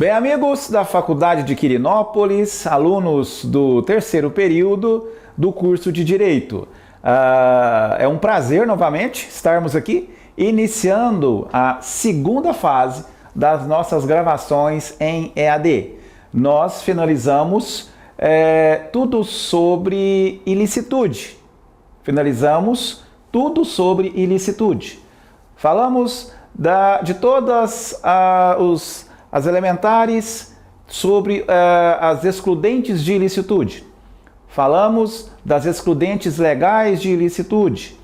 Bem, amigos da Faculdade de Quirinópolis, alunos do terceiro período do curso de Direito. É um prazer novamente estarmos aqui iniciando a segunda fase das nossas gravações em EAD. Nós finalizamos tudo sobre ilicitude. Falamos de todas as elementares sobre as excludentes de ilicitude. Falamos das excludentes legais de ilicitude.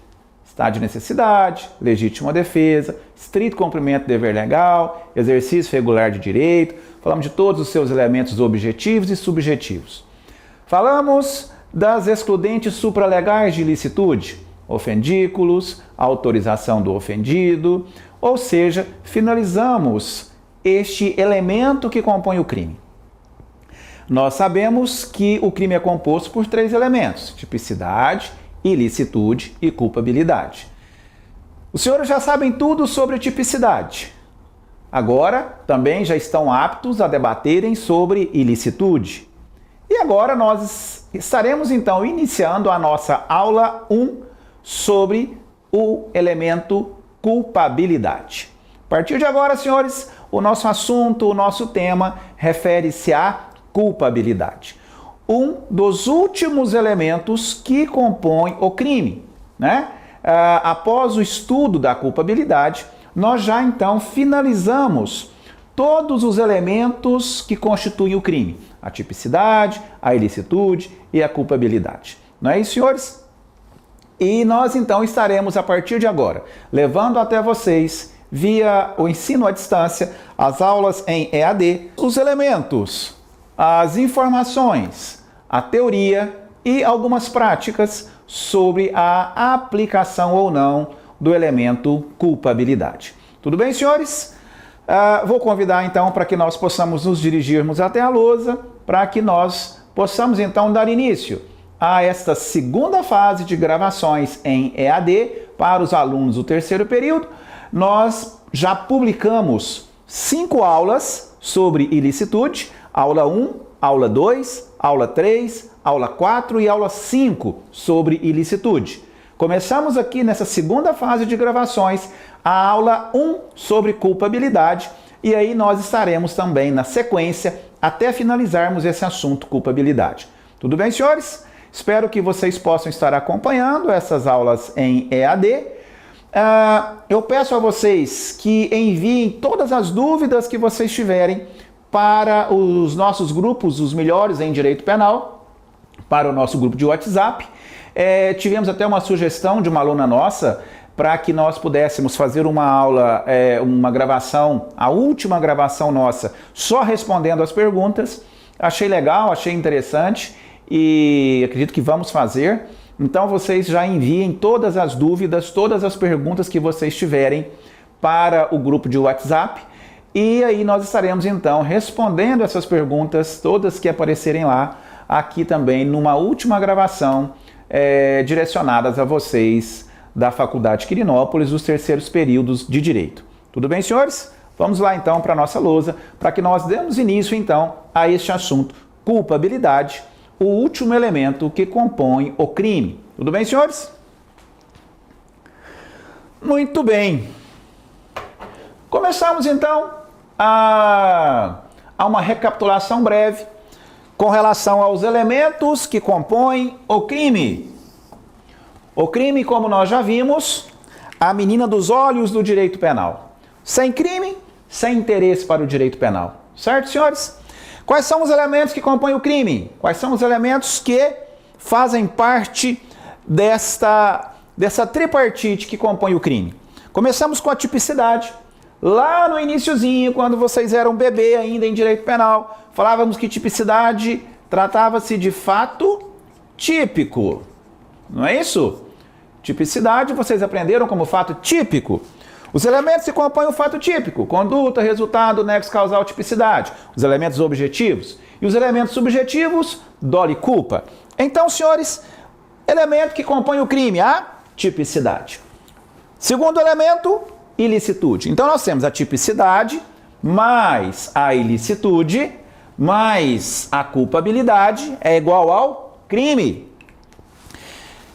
Estado de necessidade, legítima defesa, estrito cumprimento do dever legal, exercício regular de direito. Falamos de todos os seus elementos objetivos e subjetivos. Falamos das excludentes supralegais de ilicitude, ofendículos, autorização do ofendido, ou seja, finalizamos este elemento que compõe o crime. Nós sabemos que o crime é composto por três elementos: tipicidade, ilicitude e culpabilidade. Os senhores já sabem tudo sobre tipicidade. Agora também já estão aptos a debaterem sobre ilicitude. E agora nós estaremos então iniciando a nossa aula 1 sobre o elemento culpabilidade. A partir de agora, senhores, o nosso assunto, o nosso tema refere-se à culpabilidade. Um dos últimos elementos que compõem o crime, né? Após o estudo da culpabilidade, nós já então finalizamos todos os elementos que constituem o crime: a tipicidade, a ilicitude e a culpabilidade. Não é isso, senhores? E nós então estaremos, a partir de agora, levando até vocês, via o ensino à distância, as aulas em EAD, os elementos, as informações, a teoria e algumas práticas sobre a aplicação ou não do elemento culpabilidade. Tudo bem, senhores? Vou convidar então para que nós possamos nos dirigirmos até a lousa, para que nós possamos então dar início a esta segunda fase de gravações em EAD para os alunos do terceiro período. Nós já publicamos 5 aulas sobre ilicitude: aula 1, aula 2, aula 3, aula 4 e aula 5 sobre ilicitude. Começamos aqui nessa segunda fase de gravações a aula 1 sobre culpabilidade, e aí nós estaremos também na sequência até finalizarmos esse assunto culpabilidade. Tudo bem, senhores? Espero que vocês possam estar acompanhando essas aulas em EAD. Eu peço a vocês que enviem todas as dúvidas que vocês tiverem para os nossos grupos, os melhores em direito penal, para o nosso grupo de WhatsApp. Tivemos até uma sugestão de uma aluna nossa para que nós pudéssemos fazer uma aula, uma gravação, a última gravação nossa, só respondendo as perguntas. Achei legal, achei interessante e acredito que vamos fazer. Então vocês já enviem todas as dúvidas, todas as perguntas que vocês tiverem para o grupo de WhatsApp, e aí nós estaremos então respondendo essas perguntas, todas que aparecerem lá, aqui também numa última gravação direcionadas a vocês da Faculdade de Quirinópolis, dos terceiros períodos de Direito. Tudo bem, senhores? Vamos lá então para a nossa lousa, para que nós demos início então a este assunto: culpabilidade, o último elemento que compõe o crime. Tudo bem, senhores? Muito bem. Começamos então a uma recapitulação breve com relação aos elementos que compõem o crime. O crime, como nós já vimos, a menina dos olhos do direito penal. Sem crime, sem interesse para o direito penal. Certo, senhores? Quais são os elementos que compõem o crime? Quais são os elementos que fazem parte dessa tripartite que compõe o crime? Começamos com a tipicidade. Lá no iniciozinho, quando vocês eram bebê ainda em direito penal, falávamos que tipicidade tratava-se de fato típico. Não é isso? Tipicidade vocês aprenderam como fato típico. Os elementos que compõem o fato típico: conduta, resultado, nexo causal, tipicidade. Os elementos objetivos. E os elementos subjetivos: dolo e culpa. Então, senhores, elemento que compõe o crime: a tipicidade. Segundo elemento, ilicitude. Então nós temos a tipicidade, mais a ilicitude mais a culpabilidade é igual ao crime.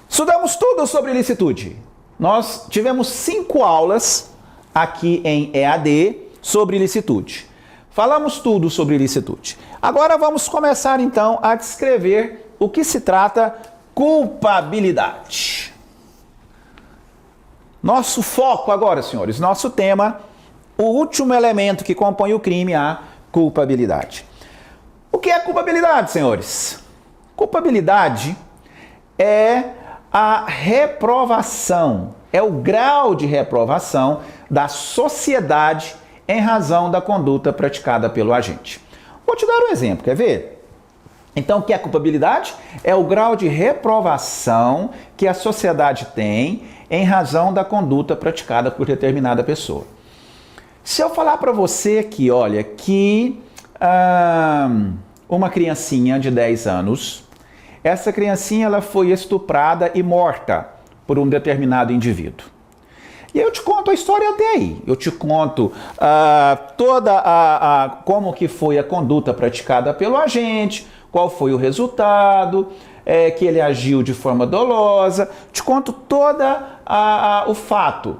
Estudamos tudo sobre ilicitude. Nós tivemos 5 aulas aqui em EAD sobre ilicitude. Falamos tudo sobre ilicitude. Agora vamos começar então a descrever o que se trata culpabilidade. Nosso foco agora, senhores, nosso tema, o último elemento que compõe o crime, a culpabilidade. O que é culpabilidade, senhores? Culpabilidade é a reprovação, é o grau de reprovação da sociedade em razão da conduta praticada pelo agente. Vou te dar um exemplo, quer ver? Então, o que é culpabilidade? É o grau de reprovação que a sociedade tem em razão da conduta praticada por determinada pessoa. Se eu falar para você aqui, olha, que uma criancinha de 10 anos, essa criancinha ela foi estuprada e morta por um determinado indivíduo. E eu te conto a história até aí. Eu te conto como que foi a conduta praticada pelo agente, qual foi o resultado, que ele agiu de forma dolosa. Te conto toda o fato,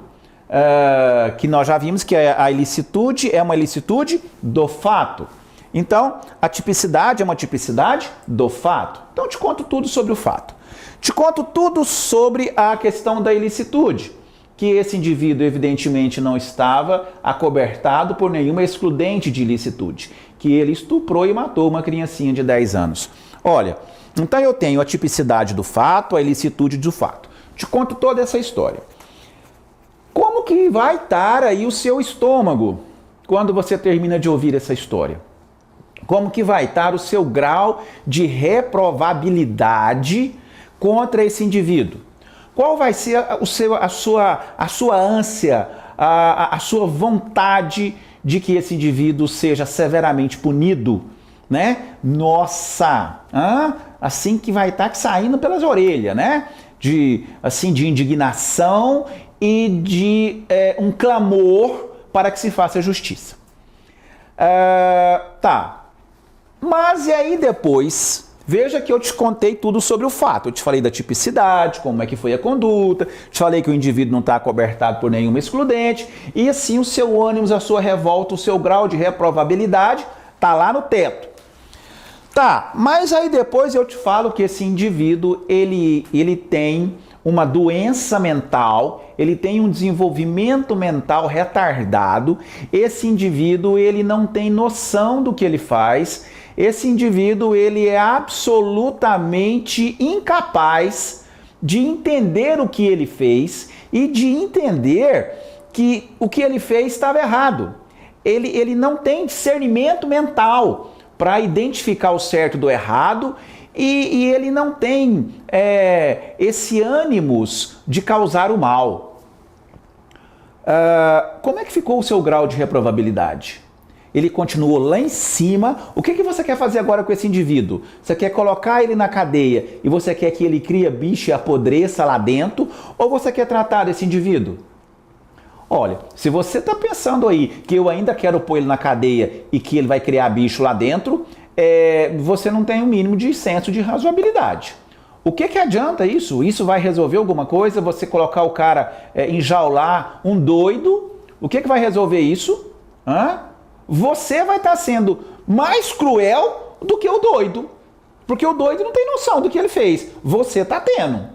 que nós já vimos que a ilicitude é uma ilicitude do fato. Então, a tipicidade é uma tipicidade do fato. Então, te conto tudo sobre o fato. Te conto tudo sobre a questão da ilicitude, que esse indivíduo evidentemente não estava acobertado por nenhuma excludente de ilicitude, que ele estuprou e matou uma criancinha de 10 anos. Olha, então eu tenho a tipicidade do fato, a ilicitude do fato. Te conto toda essa história. Como que vai estar aí o seu estômago quando você termina de ouvir essa história? Como que vai estar o seu grau de reprovabilidade contra esse indivíduo? Qual vai ser a sua ânsia, a sua vontade de que esse indivíduo seja severamente punido, né? Nossa, assim que vai estar saindo pelas orelhas, né? De indignação e de um clamor para que se faça justiça. Tá. Mas e aí depois, veja que eu te contei tudo sobre o fato. Eu te falei da tipicidade, como é que foi a conduta, te falei que o indivíduo não está acobertado por nenhuma excludente, e assim o seu ânimo, a sua revolta, o seu grau de reprovabilidade está lá no teto. Tá, mas aí depois eu te falo que esse indivíduo, ele tem uma doença mental, ele tem um desenvolvimento mental retardado, esse indivíduo, ele não tem noção do que ele faz, esse indivíduo, ele é absolutamente incapaz de entender o que ele fez e de entender que o que ele fez estava errado. Ele não tem discernimento mental para identificar o certo do errado e ele não tem esse ânimos de causar o mal. Como é que ficou o seu grau de reprovabilidade? Ele continuou lá em cima. O que você quer fazer agora com esse indivíduo? Você quer colocar ele na cadeia e você quer que ele crie bicho e apodreça lá dentro? Ou você quer tratar desse indivíduo? Olha, se você está pensando aí que eu ainda quero pôr ele na cadeia e que ele vai criar bicho lá dentro, você não tem o mínimo de senso de razoabilidade. O que adianta isso? Isso vai resolver alguma coisa? Você colocar o cara, enjaular um doido, o que vai resolver isso? Você vai estar sendo mais cruel do que o doido. Porque o doido não tem noção do que ele fez. Você está tendo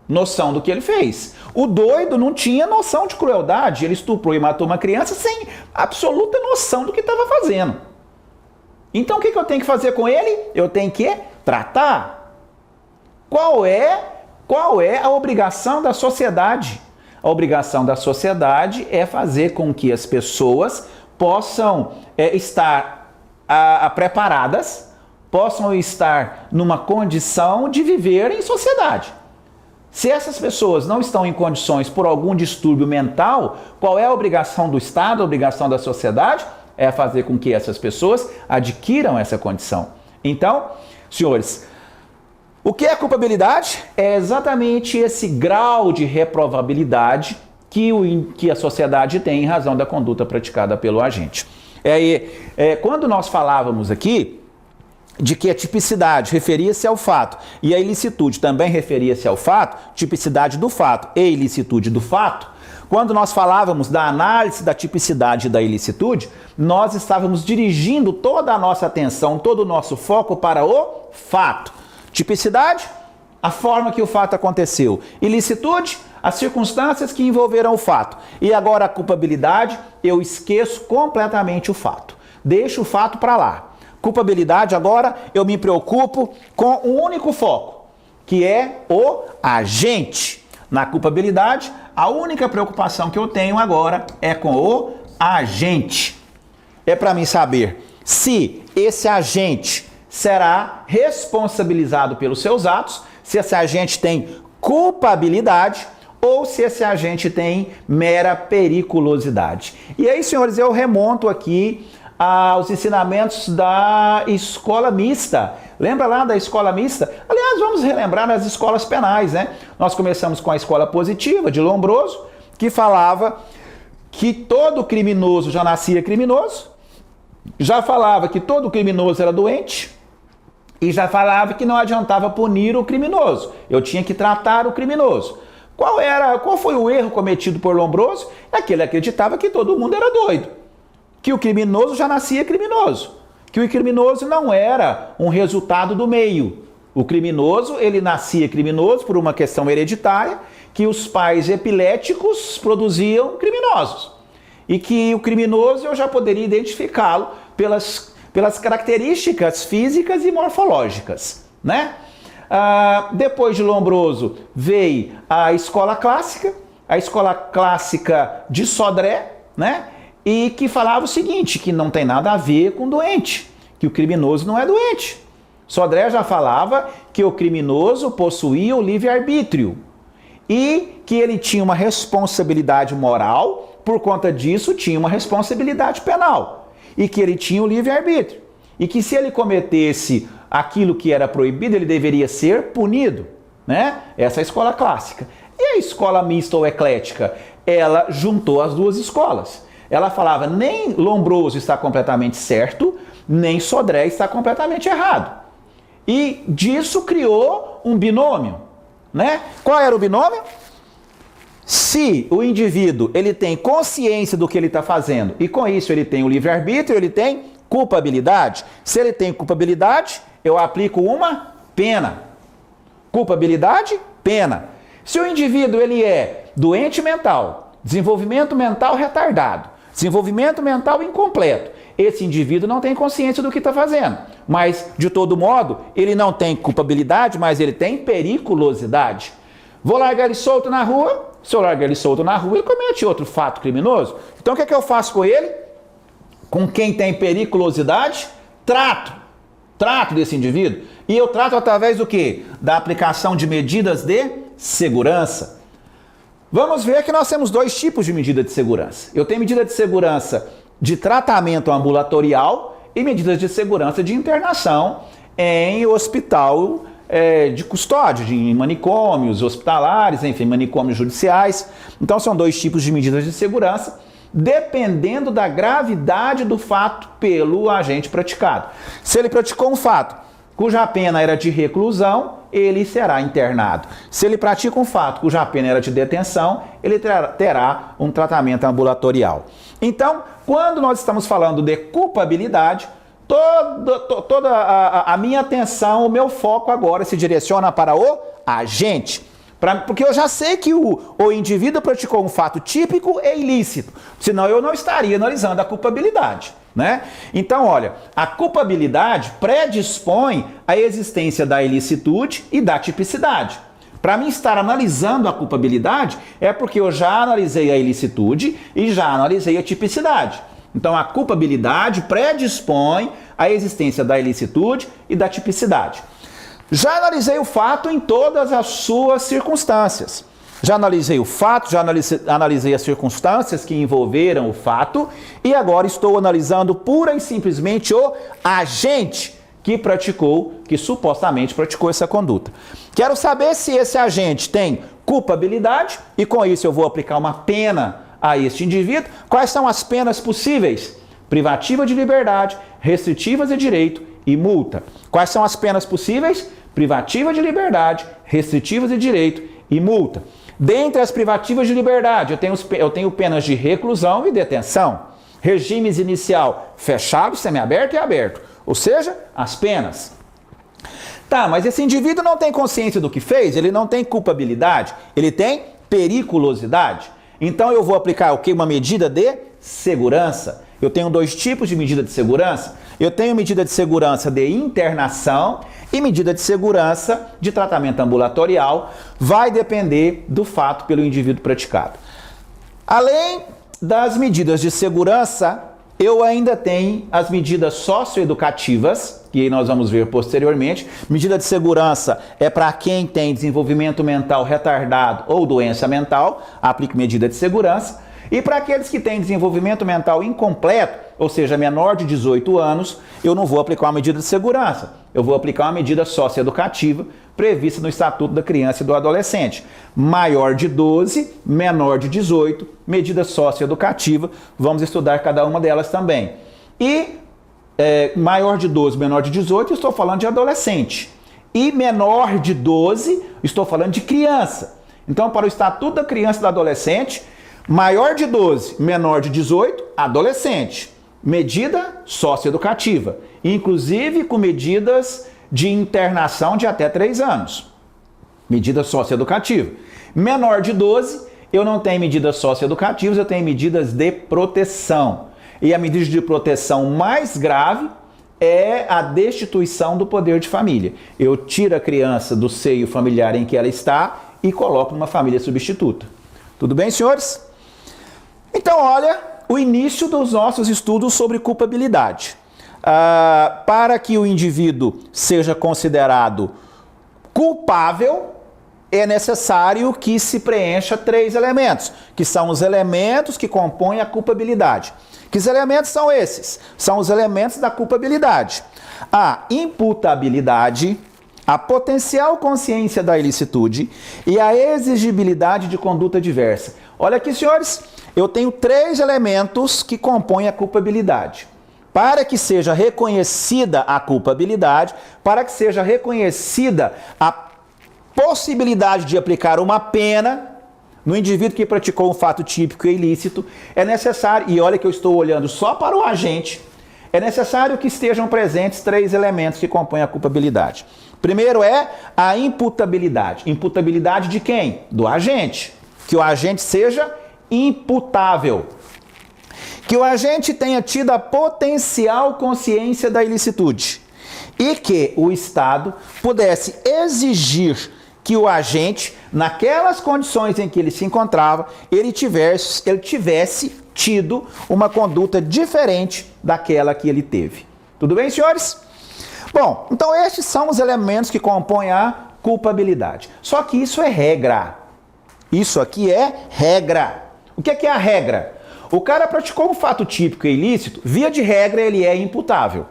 noção do que ele fez. O doido não tinha noção de crueldade. Ele estuprou e matou uma criança sem absoluta noção do que estava fazendo. Então o que eu tenho que fazer com ele? Eu tenho que tratar. Qual é a obrigação da sociedade? A obrigação da sociedade é fazer com que as pessoas possam estar preparadas, possam estar numa condição de viver em sociedade. Se essas pessoas não estão em condições por algum distúrbio mental, qual é a obrigação do Estado, a obrigação da sociedade? É fazer com que essas pessoas adquiram essa condição. Então, senhores, o que é culpabilidade? É exatamente esse grau de reprovabilidade que a sociedade tem em razão da conduta praticada pelo agente. Quando nós falávamos aqui de que a tipicidade referia-se ao fato e a ilicitude também referia-se ao fato, tipicidade do fato e ilicitude do fato, quando nós falávamos da análise da tipicidade e da ilicitude, nós estávamos dirigindo toda a nossa atenção, todo o nosso foco para o fato. Tipicidade, a forma que o fato aconteceu. Ilicitude, as circunstâncias que envolveram o fato. E agora a culpabilidade, eu esqueço completamente o fato. Deixo o fato para lá. Culpabilidade, agora eu me preocupo com um único foco, que é o agente. Na culpabilidade, a única preocupação que eu tenho agora é com o agente. É para mim saber se esse agente será responsabilizado pelos seus atos, se esse agente tem culpabilidade ou se esse agente tem mera periculosidade. E aí, senhores, eu remonto aqui aos ensinamentos da escola mista. Lembra lá da escola mista? Aliás, vamos relembrar as escolas penais, né? Nós começamos com a escola positiva de Lombroso, que falava que todo criminoso já nascia criminoso, já falava que todo criminoso era doente e já falava que não adiantava punir o criminoso. Eu tinha que tratar o criminoso. Qual foi o erro cometido por Lombroso? É que ele acreditava que todo mundo era doido, que o criminoso já nascia criminoso, que o criminoso não era um resultado do meio. O criminoso, ele nascia criminoso por uma questão hereditária, que os pais epiléticos produziam criminosos. E que o criminoso eu já poderia identificá-lo pelas características físicas e morfológicas, né? Depois de Lombroso veio a escola clássica de Sodré, né? E que falava o seguinte, que não tem nada a ver com doente, que o criminoso não é doente. Sodré já falava que o criminoso possuía o livre-arbítrio e que ele tinha uma responsabilidade moral, por conta disso tinha uma responsabilidade penal, e que ele tinha o livre-arbítrio, e que se ele cometesse aquilo que era proibido, ele deveria ser punido, né? Essa é a escola clássica. E a escola mista ou eclética? Ela juntou as duas escolas. Ela falava, nem Lombroso está completamente certo, nem Sodré está completamente errado. E disso criou um binômio, né? Qual era o binômio? Se o indivíduo ele tem consciência do que ele está fazendo e com isso ele tem o livre-arbítrio, ele tem culpabilidade. Se ele tem culpabilidade, eu aplico uma pena. Culpabilidade, pena. Se o indivíduo ele é doente mental, desenvolvimento mental retardado, desenvolvimento mental incompleto, esse indivíduo não tem consciência do que está fazendo. Mas, de todo modo, ele não tem culpabilidade, mas ele tem periculosidade. Vou largar ele solto na rua. Se eu largar ele solto na rua, ele comete outro fato criminoso. Então, o que é que eu faço com ele? Com quem tem periculosidade? Trato desse indivíduo. E eu trato através do quê? Da aplicação de medidas de segurança. Vamos ver que nós temos dois tipos de medida de segurança. Eu tenho medida de segurança de tratamento ambulatorial e medidas de segurança de internação em hospital de custódia, em manicômios hospitalares, enfim, manicômios judiciais. Então são dois tipos de medidas de segurança, dependendo da gravidade do fato pelo agente praticado. Se ele praticou um fato cuja pena era de reclusão, ele será internado. Se ele pratica um fato cuja pena era de detenção, ele terá um tratamento ambulatorial. Então, quando nós estamos falando de culpabilidade, toda a minha atenção, o meu foco agora se direciona para o agente. Porque eu já sei que o indivíduo praticou um fato típico e ilícito, senão eu não estaria analisando a culpabilidade, né? Então, olha, a culpabilidade predispõe a existência da ilicitude e da tipicidade. Para mim estar analisando a culpabilidade é porque eu já analisei a ilicitude e já analisei a tipicidade. Então, a culpabilidade predispõe a existência da ilicitude e da tipicidade. Já analisei o fato em todas as suas circunstâncias. Já analisei o fato, já analisei as circunstâncias que envolveram o fato e agora estou analisando pura e simplesmente o agente que supostamente praticou essa conduta. Quero saber se esse agente tem culpabilidade e com isso eu vou aplicar uma pena a este indivíduo. Quais são as penas possíveis privativa de liberdade, restritivas de direito e multa. Quais são as penas possíveis? Privativa de liberdade, restritivas de direito e multa. Dentre as privativas de liberdade, eu tenho penas de reclusão e detenção. Regimes inicial fechado, semiaberto e aberto. Ou seja, as penas. Tá, mas esse indivíduo não tem consciência do que fez, ele não tem culpabilidade, ele tem periculosidade. Então eu vou aplicar o quê? Uma medida de segurança. Eu tenho dois tipos de medida de segurança. Eu tenho medida de segurança de internação e medida de segurança de tratamento ambulatorial. Vai depender do fato pelo indivíduo praticado. Além das medidas de segurança, eu ainda tenho as medidas socioeducativas, que nós vamos ver posteriormente. Medida de segurança é para quem tem desenvolvimento mental retardado ou doença mental, aplique medida de segurança. E para aqueles que têm desenvolvimento mental incompleto, ou seja, menor de 18 anos, eu não vou aplicar uma medida de segurança. Eu vou aplicar uma medida socioeducativa prevista no Estatuto da Criança e do Adolescente. Maior de 12, menor de 18, medida socioeducativa. Vamos estudar cada uma delas também. E maior de 12, menor de 18, estou falando de adolescente. E menor de 12, estou falando de criança. Então, para o Estatuto da Criança e do Adolescente, maior de 12, menor de 18, adolescente. Medida socioeducativa, inclusive com medidas de internação de até 3 anos. Medida socioeducativa. Menor de 12, eu não tenho medidas socioeducativas, eu tenho medidas de proteção. E a medida de proteção mais grave é a destituição do poder de família. Eu tiro a criança do seio familiar em que ela está e coloco numa família substituta. Tudo bem, senhores? Então, olha o início dos nossos estudos sobre culpabilidade. Para que o indivíduo seja considerado culpável, é necessário que se preencha 3 elementos, que são os elementos que compõem a culpabilidade. Que elementos são esses? São os elementos da culpabilidade. A imputabilidade, a potencial consciência da ilicitude e a exigibilidade de conduta diversa. Olha aqui, senhores, eu tenho 3 elementos que compõem a culpabilidade. Para que seja reconhecida a culpabilidade, para que seja reconhecida a possibilidade de aplicar uma pena no indivíduo que praticou um fato típico e ilícito, é necessário, e olha que eu estou olhando só para o agente, é necessário que estejam presentes 3 elementos que compõem a culpabilidade. Primeiro é a imputabilidade. Imputabilidade de quem? Do agente. Que o agente seja imputável. Que o agente tenha tido a potencial consciência da ilicitude. E que o Estado pudesse exigir que o agente, naquelas condições em que ele se encontrava, ele tivesse tido uma conduta diferente daquela que ele teve. Tudo bem, senhores? Bom, então estes são os elementos que compõem a culpabilidade. Só que isso é regra. Isso aqui é regra. O que é a regra? O cara praticou um fato típico e ilícito, via de regra ele é imputável.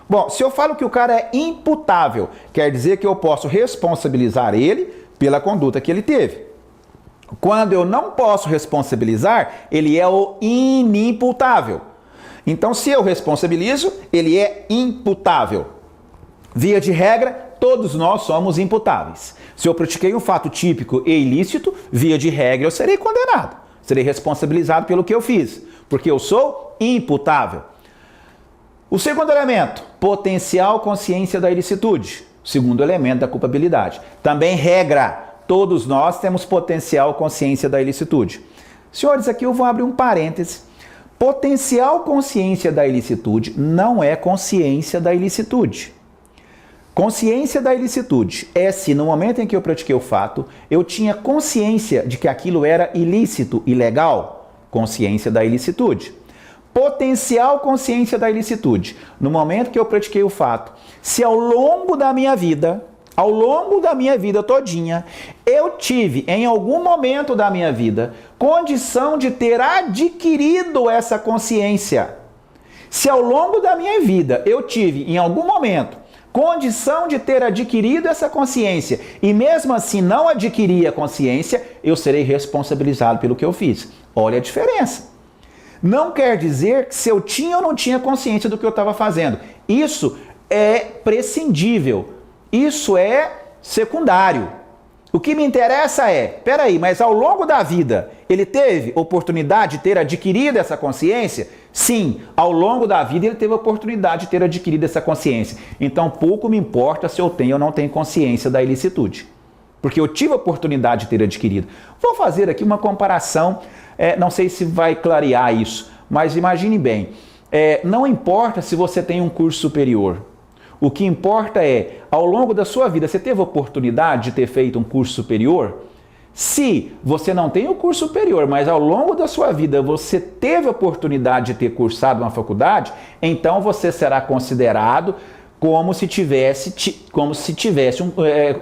Bom, se eu falo que o cara é imputável, quer dizer que eu posso responsabilizar ele pela conduta que ele teve. Quando eu não posso responsabilizar, ele é o inimputável. Então, se eu responsabilizo, ele é imputável. Via de regra, todos nós somos imputáveis. Se eu pratiquei um fato típico e ilícito, via de regra eu serei condenado. Serei responsabilizado pelo que eu fiz, porque eu sou imputável. O segundo elemento, potencial consciência da ilicitude. O segundo elemento da culpabilidade. Também regra, todos nós temos potencial consciência da ilicitude. Senhores, aqui eu vou abrir um parêntese. Potencial consciência da ilicitude não é consciência da ilicitude. Consciência da ilicitude é se no momento em que eu pratiquei o fato, eu tinha consciência de que aquilo era ilícito, ilegal. Consciência da ilicitude. Potencial consciência da ilicitude. No momento que eu pratiquei o fato, se ao longo da minha vida todinha, eu tive em algum momento da minha vida condição de ter adquirido essa consciência. Se ao longo da minha vida eu tive em algum momento condição de ter adquirido essa consciência e mesmo assim não adquiri a consciência, eu serei responsabilizado pelo que eu fiz. Olha a diferença. não quer dizer que se eu tinha ou não tinha consciência do que eu estava fazendo. Isso é prescindível, isso é secundário. O que me interessa é, peraí, mas ao longo da vida, ele teve oportunidade de ter adquirido essa consciência? Sim, ao longo da vida ele teve oportunidade de ter adquirido essa consciência. Então pouco me importa se eu tenho ou não tenho consciência da ilicitude, porque eu tive a oportunidade de ter adquirido. Vou fazer aqui uma comparação, não sei se vai clarear isso, mas imagine bem, não importa se você tem um curso superior. O que importa é, ao longo da sua vida, você teve a oportunidade de ter feito um curso superior? Se você não tem o curso superior, mas ao longo da sua vida você teve a oportunidade de ter cursado uma faculdade, então você será considerado como se tivesse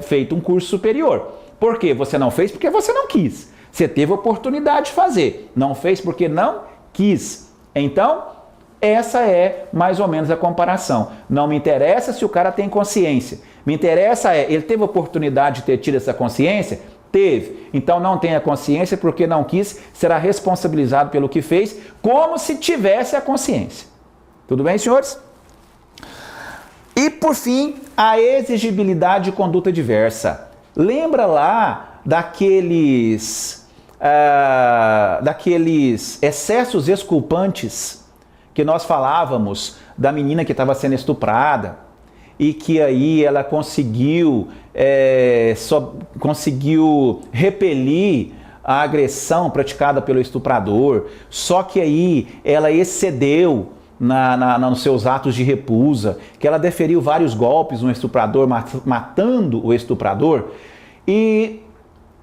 feito um curso superior. Por quê? Você não fez porque você não quis. Você teve a oportunidade de fazer. Não fez porque não quis. Então, essa é mais ou menos a comparação. Não me interessa se o cara tem consciência. Me interessa ele teve a oportunidade de ter tido essa consciência? Teve. Então não tenha consciência porque não quis, será responsabilizado pelo que fez, como se tivesse a consciência. Tudo bem, senhores? E por fim, a exigibilidade de conduta diversa. Lembra lá daqueles excessos exculpantes que nós falávamos da menina que estava sendo estuprada e que aí ela conseguiu repelir a agressão praticada pelo estuprador, só que aí ela excedeu nos seus atos de repusa, que ela deferiu vários golpes no estuprador, matando o estuprador. E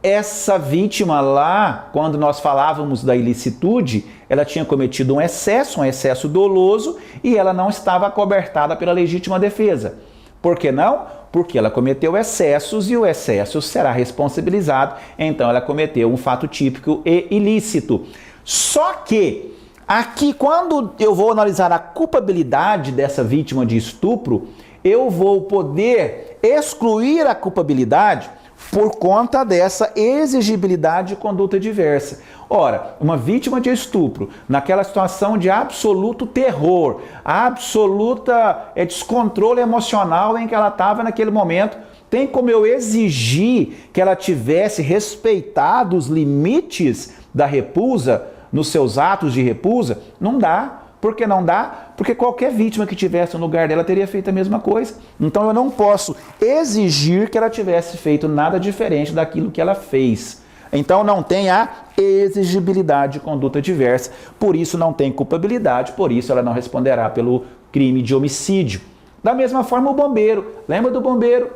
essa vítima lá, quando nós falávamos da ilicitude, ela tinha cometido um excesso doloso, e ela não estava acobertada pela legítima defesa. Por que não? Porque ela cometeu excessos e o excesso será responsabilizado, então ela cometeu um fato típico e ilícito. Só que aqui, quando eu vou analisar a culpabilidade dessa vítima de estupro, eu vou poder excluir a culpabilidade por conta dessa exigibilidade de conduta diversa. Ora, uma vítima de estupro, naquela situação de absoluto terror, absoluta descontrole emocional em que ela estava naquele momento, tem como eu exigir que ela tivesse respeitado os limites da repusa, nos seus atos de repusa? Não dá. Por que não dá? Porque qualquer vítima que tivesse no lugar dela teria feito a mesma coisa. Então eu não posso exigir que ela tivesse feito nada diferente daquilo que ela fez. Então não tem a exigibilidade de conduta diversa, por isso não tem culpabilidade, por isso ela não responderá pelo crime de homicídio. Da mesma forma o bombeiro. Lembra do bombeiro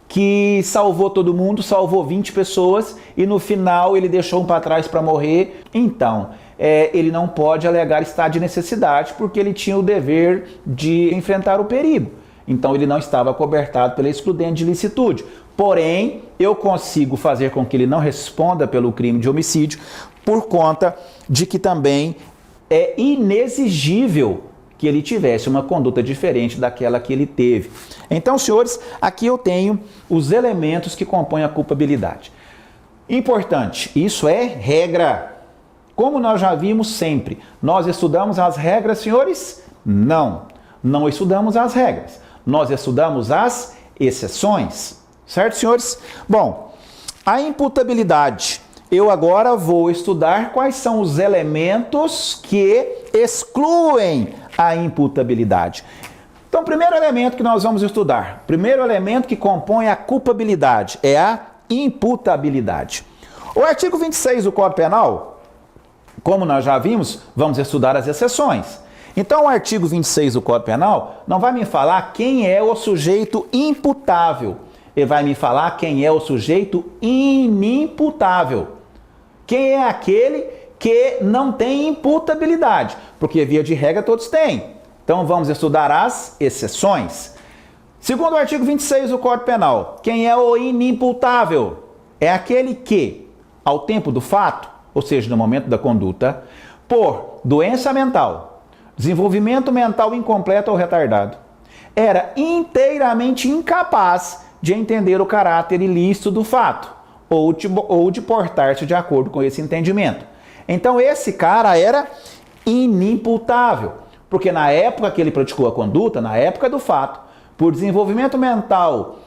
que salvou todo mundo, salvou 20 pessoas e no final ele deixou um para trás para morrer? Então, ele não pode alegar estado de necessidade porque ele tinha o dever de enfrentar o perigo. Então ele não estava acobertado pela excludente de ilicitude. Porém, eu consigo fazer com que ele não responda pelo crime de homicídio por conta de que também é inexigível que ele tivesse uma conduta diferente daquela que ele teve. Então, senhores, aqui eu tenho os elementos que compõem a culpabilidade. Importante, isso é regra. Como nós já vimos sempre, nós estudamos as regras, senhores? Não, não estudamos as regras. Nós estudamos as exceções. Certo, senhores? Bom, a imputabilidade. Eu agora vou estudar quais são os elementos que excluem a imputabilidade. Então, o primeiro elemento que nós vamos estudar, primeiro elemento que compõe a culpabilidade é a imputabilidade. O artigo 26 do Código Penal, como nós já vimos, vamos estudar as exceções. Então, o artigo 26 do Código Penal não vai me falar quem é o sujeito imputável. Ele vai me falar quem é o sujeito inimputável. Quem é aquele que não tem imputabilidade? Porque, via de regra, todos têm. Então, vamos estudar as exceções. Segundo o artigo 26 do Código Penal, quem é o inimputável? É aquele que, ao tempo do fato, ou seja, no momento da conduta, por doença mental, desenvolvimento mental incompleto ou retardado, era inteiramente incapaz de entender o caráter ilícito do fato, ou de portar-se de acordo com esse entendimento. Então esse cara era inimputável, porque na época que ele praticou a conduta, na época do fato, por desenvolvimento mental,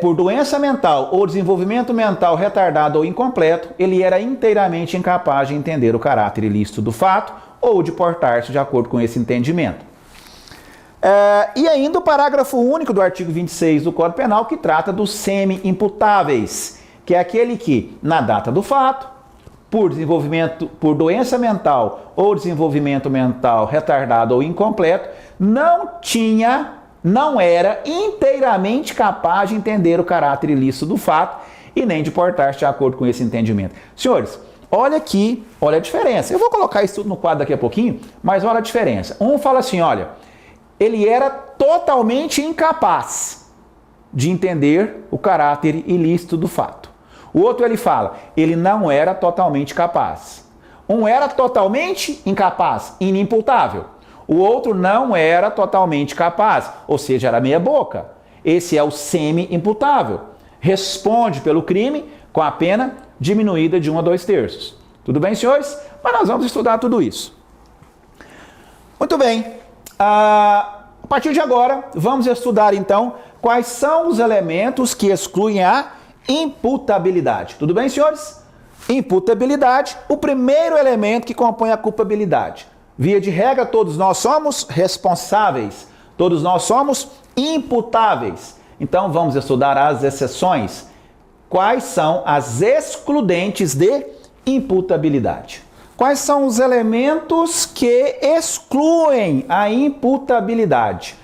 por doença mental ou desenvolvimento mental retardado ou incompleto, ele era inteiramente incapaz de entender o caráter ilícito do fato ou de portar-se de acordo com esse entendimento. E ainda o parágrafo único do artigo 26 do Código Penal, que trata dos semi-imputáveis, que é aquele que, na data do fato, por doença mental ou desenvolvimento mental retardado ou incompleto, não era inteiramente capaz de entender o caráter ilícito do fato e nem de portar-se de acordo com esse entendimento. Senhores, olha aqui, olha a diferença. Eu vou colocar isso tudo no quadro daqui a pouquinho, mas olha a diferença. Um fala assim, olha, ele era totalmente incapaz de entender o caráter ilícito do fato. O outro ele fala, ele não era totalmente capaz. Um era totalmente incapaz, inimputável. O outro não era totalmente capaz, ou seja, era meia boca. Esse é o semi-imputável. Responde pelo crime com a pena diminuída de 1 a 2/3. Tudo bem, senhores? Mas nós vamos estudar tudo isso. Muito bem. A partir de agora, vamos estudar então quais são os elementos que excluem a imputabilidade. Tudo bem, senhores? Imputabilidade, o primeiro elemento que compõe a culpabilidade. Via de regra, todos nós somos responsáveis, todos nós somos imputáveis. Então, vamos estudar as exceções. Quais são as excludentes de imputabilidade? Quais são os elementos que excluem a imputabilidade?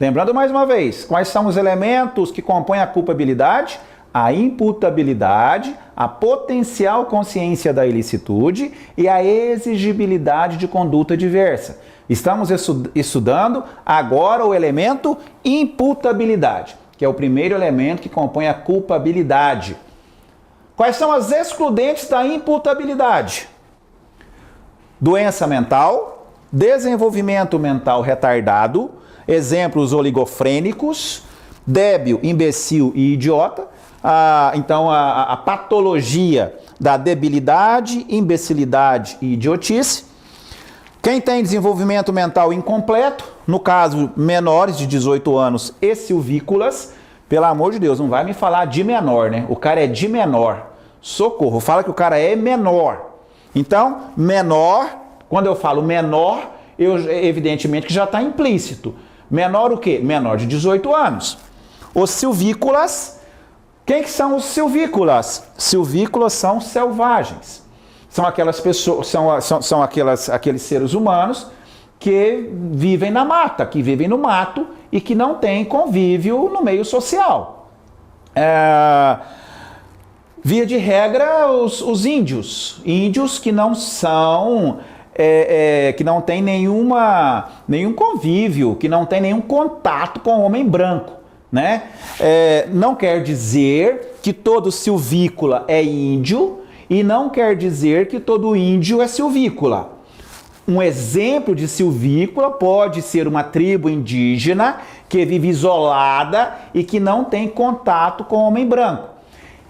Lembrando mais uma vez, quais são os elementos que compõem a culpabilidade? A imputabilidade, a potencial consciência da ilicitude e a exigibilidade de conduta diversa. Estamos estudando agora o elemento imputabilidade, que é o primeiro elemento que compõe a culpabilidade. Quais são as excludentes da imputabilidade? Doença mental, desenvolvimento mental retardado, exemplos oligofrênicos, débil, imbecil e idiota. Então, a patologia da debilidade, imbecilidade e idiotice. Quem tem desenvolvimento mental incompleto, no caso, menores de 18 anos e silvícolas, pelo amor de Deus, não vai me falar de menor, né? O cara é de menor. Socorro, fala que o cara é menor. Então, menor, quando eu falo menor, evidentemente que já está implícito. Menor o quê? Menor de 18 anos. Os silvícolas. Quem que são os silvícolas? Silvícolas são selvagens. São aquelas pessoas, são aqueles seres humanos que vivem na mata, que vivem no mato e que não têm convívio no meio social. Via de regra, os índios que não são, que não têm nenhum convívio, que não têm nenhum contato com o homem branco. Né? Não quer dizer que todo silvícola é índio e não quer dizer que todo índio é silvícola. Um exemplo de silvícola pode ser uma tribo indígena que vive isolada e que não tem contato com o homem branco.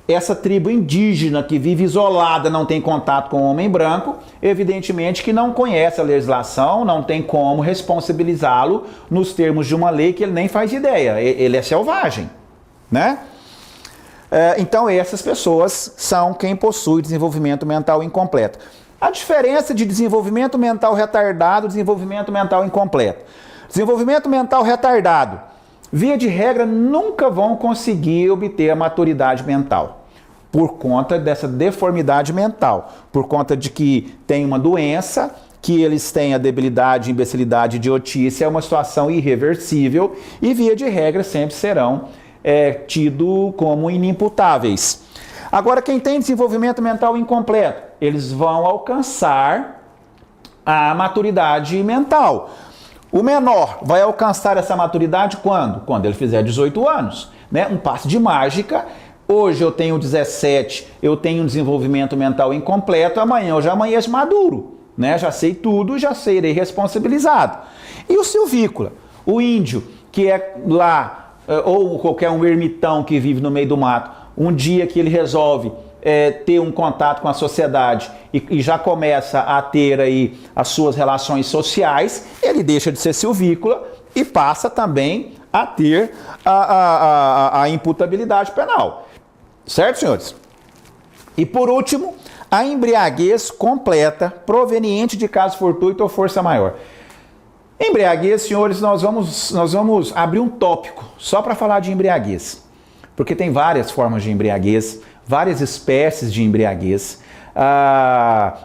Essa tribo indígena que vive isolada, não tem contato com o homem branco, evidentemente que não conhece a legislação, não tem como responsabilizá-lo nos termos de uma lei que ele nem faz ideia, ele é selvagem, né? Então essas pessoas são quem possui desenvolvimento mental incompleto. A diferença de desenvolvimento mental retardado e desenvolvimento mental incompleto. Desenvolvimento mental retardado, via de regra, nunca vão conseguir obter a maturidade mental, por conta dessa deformidade mental, por conta de que tem uma doença, que eles têm a debilidade, imbecilidade, idiotice, é uma situação irreversível e, via de regra, sempre serão tidos como inimputáveis. Agora, quem tem desenvolvimento mental incompleto, eles vão alcançar a maturidade mental. O menor vai alcançar essa maturidade quando? Quando ele fizer 18 anos, né? Um passe de mágica. Hoje eu tenho 17, eu tenho um desenvolvimento mental incompleto, amanhã eu já amanheço maduro, né? Já sei tudo, já serei responsabilizado. E o silvícola, o índio, que é lá, ou qualquer um ermitão que vive no meio do mato, um dia que ele resolve ter um contato com a sociedade e já começa a ter aí as suas relações sociais, ele deixa de ser silvícola e passa também a ter a imputabilidade penal. Certo, senhores? E por último, a embriaguez completa proveniente de caso fortuito ou força maior. Embriaguez, senhores, nós vamos abrir um tópico só para falar de embriaguez, porque tem várias formas de embriaguez, várias espécies de embriaguez,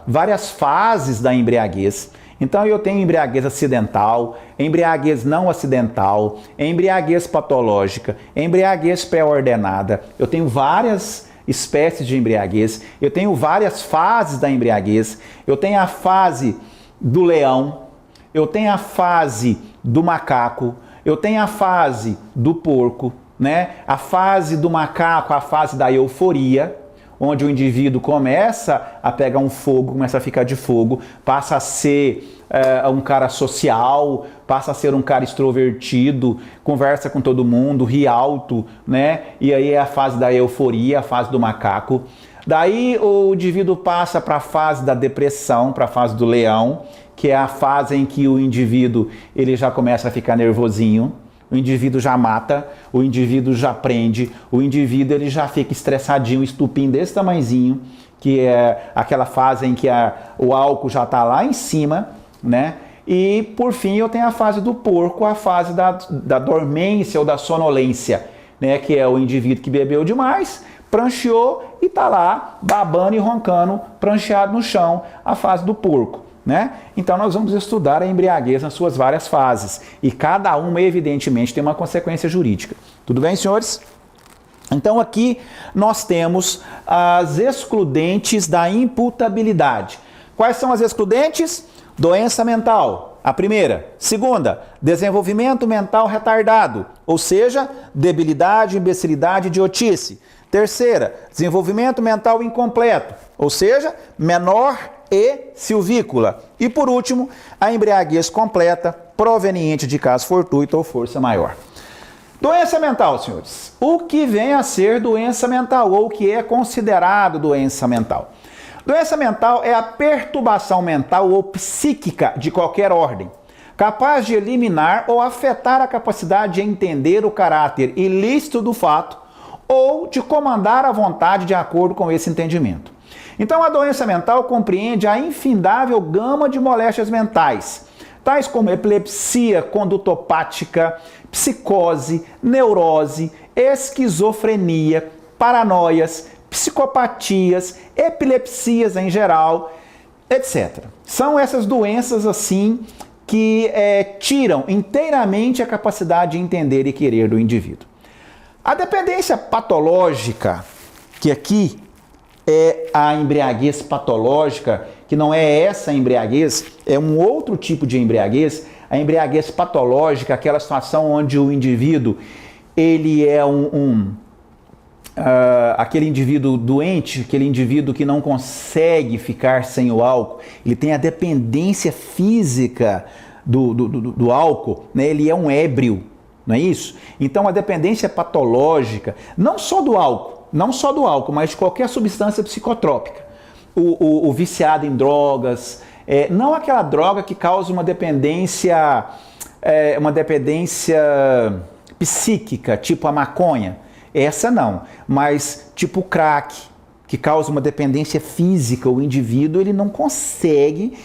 várias fases da embriaguez. Então eu tenho embriaguez acidental, embriaguez não acidental, embriaguez patológica, embriaguez pré-ordenada. Eu tenho várias espécies de embriaguez, eu tenho várias fases da embriaguez. Eu tenho a fase do leão, eu tenho a fase do macaco, eu tenho a fase do porco, né? A fase do macaco, a fase da euforia, onde o indivíduo começa a pegar um fogo, começa a ficar de fogo, passa a ser um cara social, passa a ser um cara extrovertido, conversa com todo mundo, ri alto, né? E aí é a fase da euforia, a fase do macaco. Daí o indivíduo passa para a fase da depressão, para a fase do leão, que é a fase em que o indivíduo ele já começa a ficar nervosinho, o indivíduo já mata, o indivíduo já prende, o indivíduo ele já fica estressadinho, estupim desse tamanhozinho, que é aquela fase em que o álcool já está lá em cima, né? E por fim eu tenho a fase do porco, a fase da dormência ou da sonolência, né? Que é o indivíduo que bebeu demais, prancheou e está lá babando e roncando, prancheado no chão, a fase do porco. Né? Então nós vamos estudar a embriaguez nas suas várias fases e cada uma evidentemente tem uma consequência jurídica. Tudo bem, senhores? Então aqui nós temos as excludentes da imputabilidade. Quais são as excludentes? Doença mental, a primeira. Segunda, desenvolvimento mental retardado, ou seja, debilidade, imbecilidade, idiotice. Terceira, desenvolvimento mental incompleto, ou seja, menor e silvícola. E por último, a embriaguez completa proveniente de caso fortuito ou força maior. Doença mental, senhores. O que vem a ser doença mental ou o que é considerado doença mental? Doença mental é a perturbação mental ou psíquica de qualquer ordem, capaz de eliminar ou afetar a capacidade de entender o caráter ilícito do fato ou de comandar a vontade de acordo com esse entendimento. Então, a doença mental compreende a infindável gama de moléstias mentais, tais como epilepsia condutopática, psicose, neurose, esquizofrenia, paranoias, psicopatias, epilepsias em geral, etc. São essas doenças assim que tiram inteiramente a capacidade de entender e querer do indivíduo. A dependência patológica, que aqui é a embriaguez patológica, que não é essa embriaguez, é um outro tipo de embriaguez. A embriaguez patológica, aquela situação onde o indivíduo, ele é aquele indivíduo doente, aquele indivíduo que não consegue ficar sem o álcool, ele tem a dependência física do álcool, né? Ele é um ébrio, não é isso? Então a dependência patológica, não só do álcool, mas de qualquer substância psicotrópica. O viciado em drogas, não aquela droga que causa uma dependência psíquica, tipo a maconha, essa não, mas tipo o crack, que causa uma dependência física, o indivíduo ele não consegue,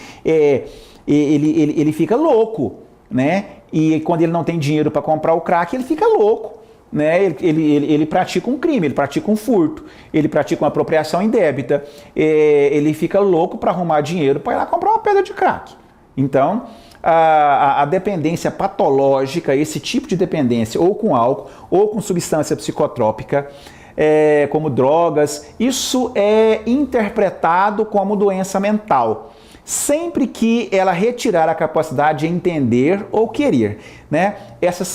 ele fica louco, né? E quando ele não tem dinheiro para comprar o crack, ele fica louco. Né? Ele pratica um crime, ele pratica um furto, ele pratica uma apropriação indébita, ele fica louco para arrumar dinheiro para ir lá comprar uma pedra de crack. Então, a dependência patológica, esse tipo de dependência, ou com álcool, ou com substância psicotrópica, como drogas, isso é interpretado como doença mental, sempre que ela retirar a capacidade de entender ou querer, né?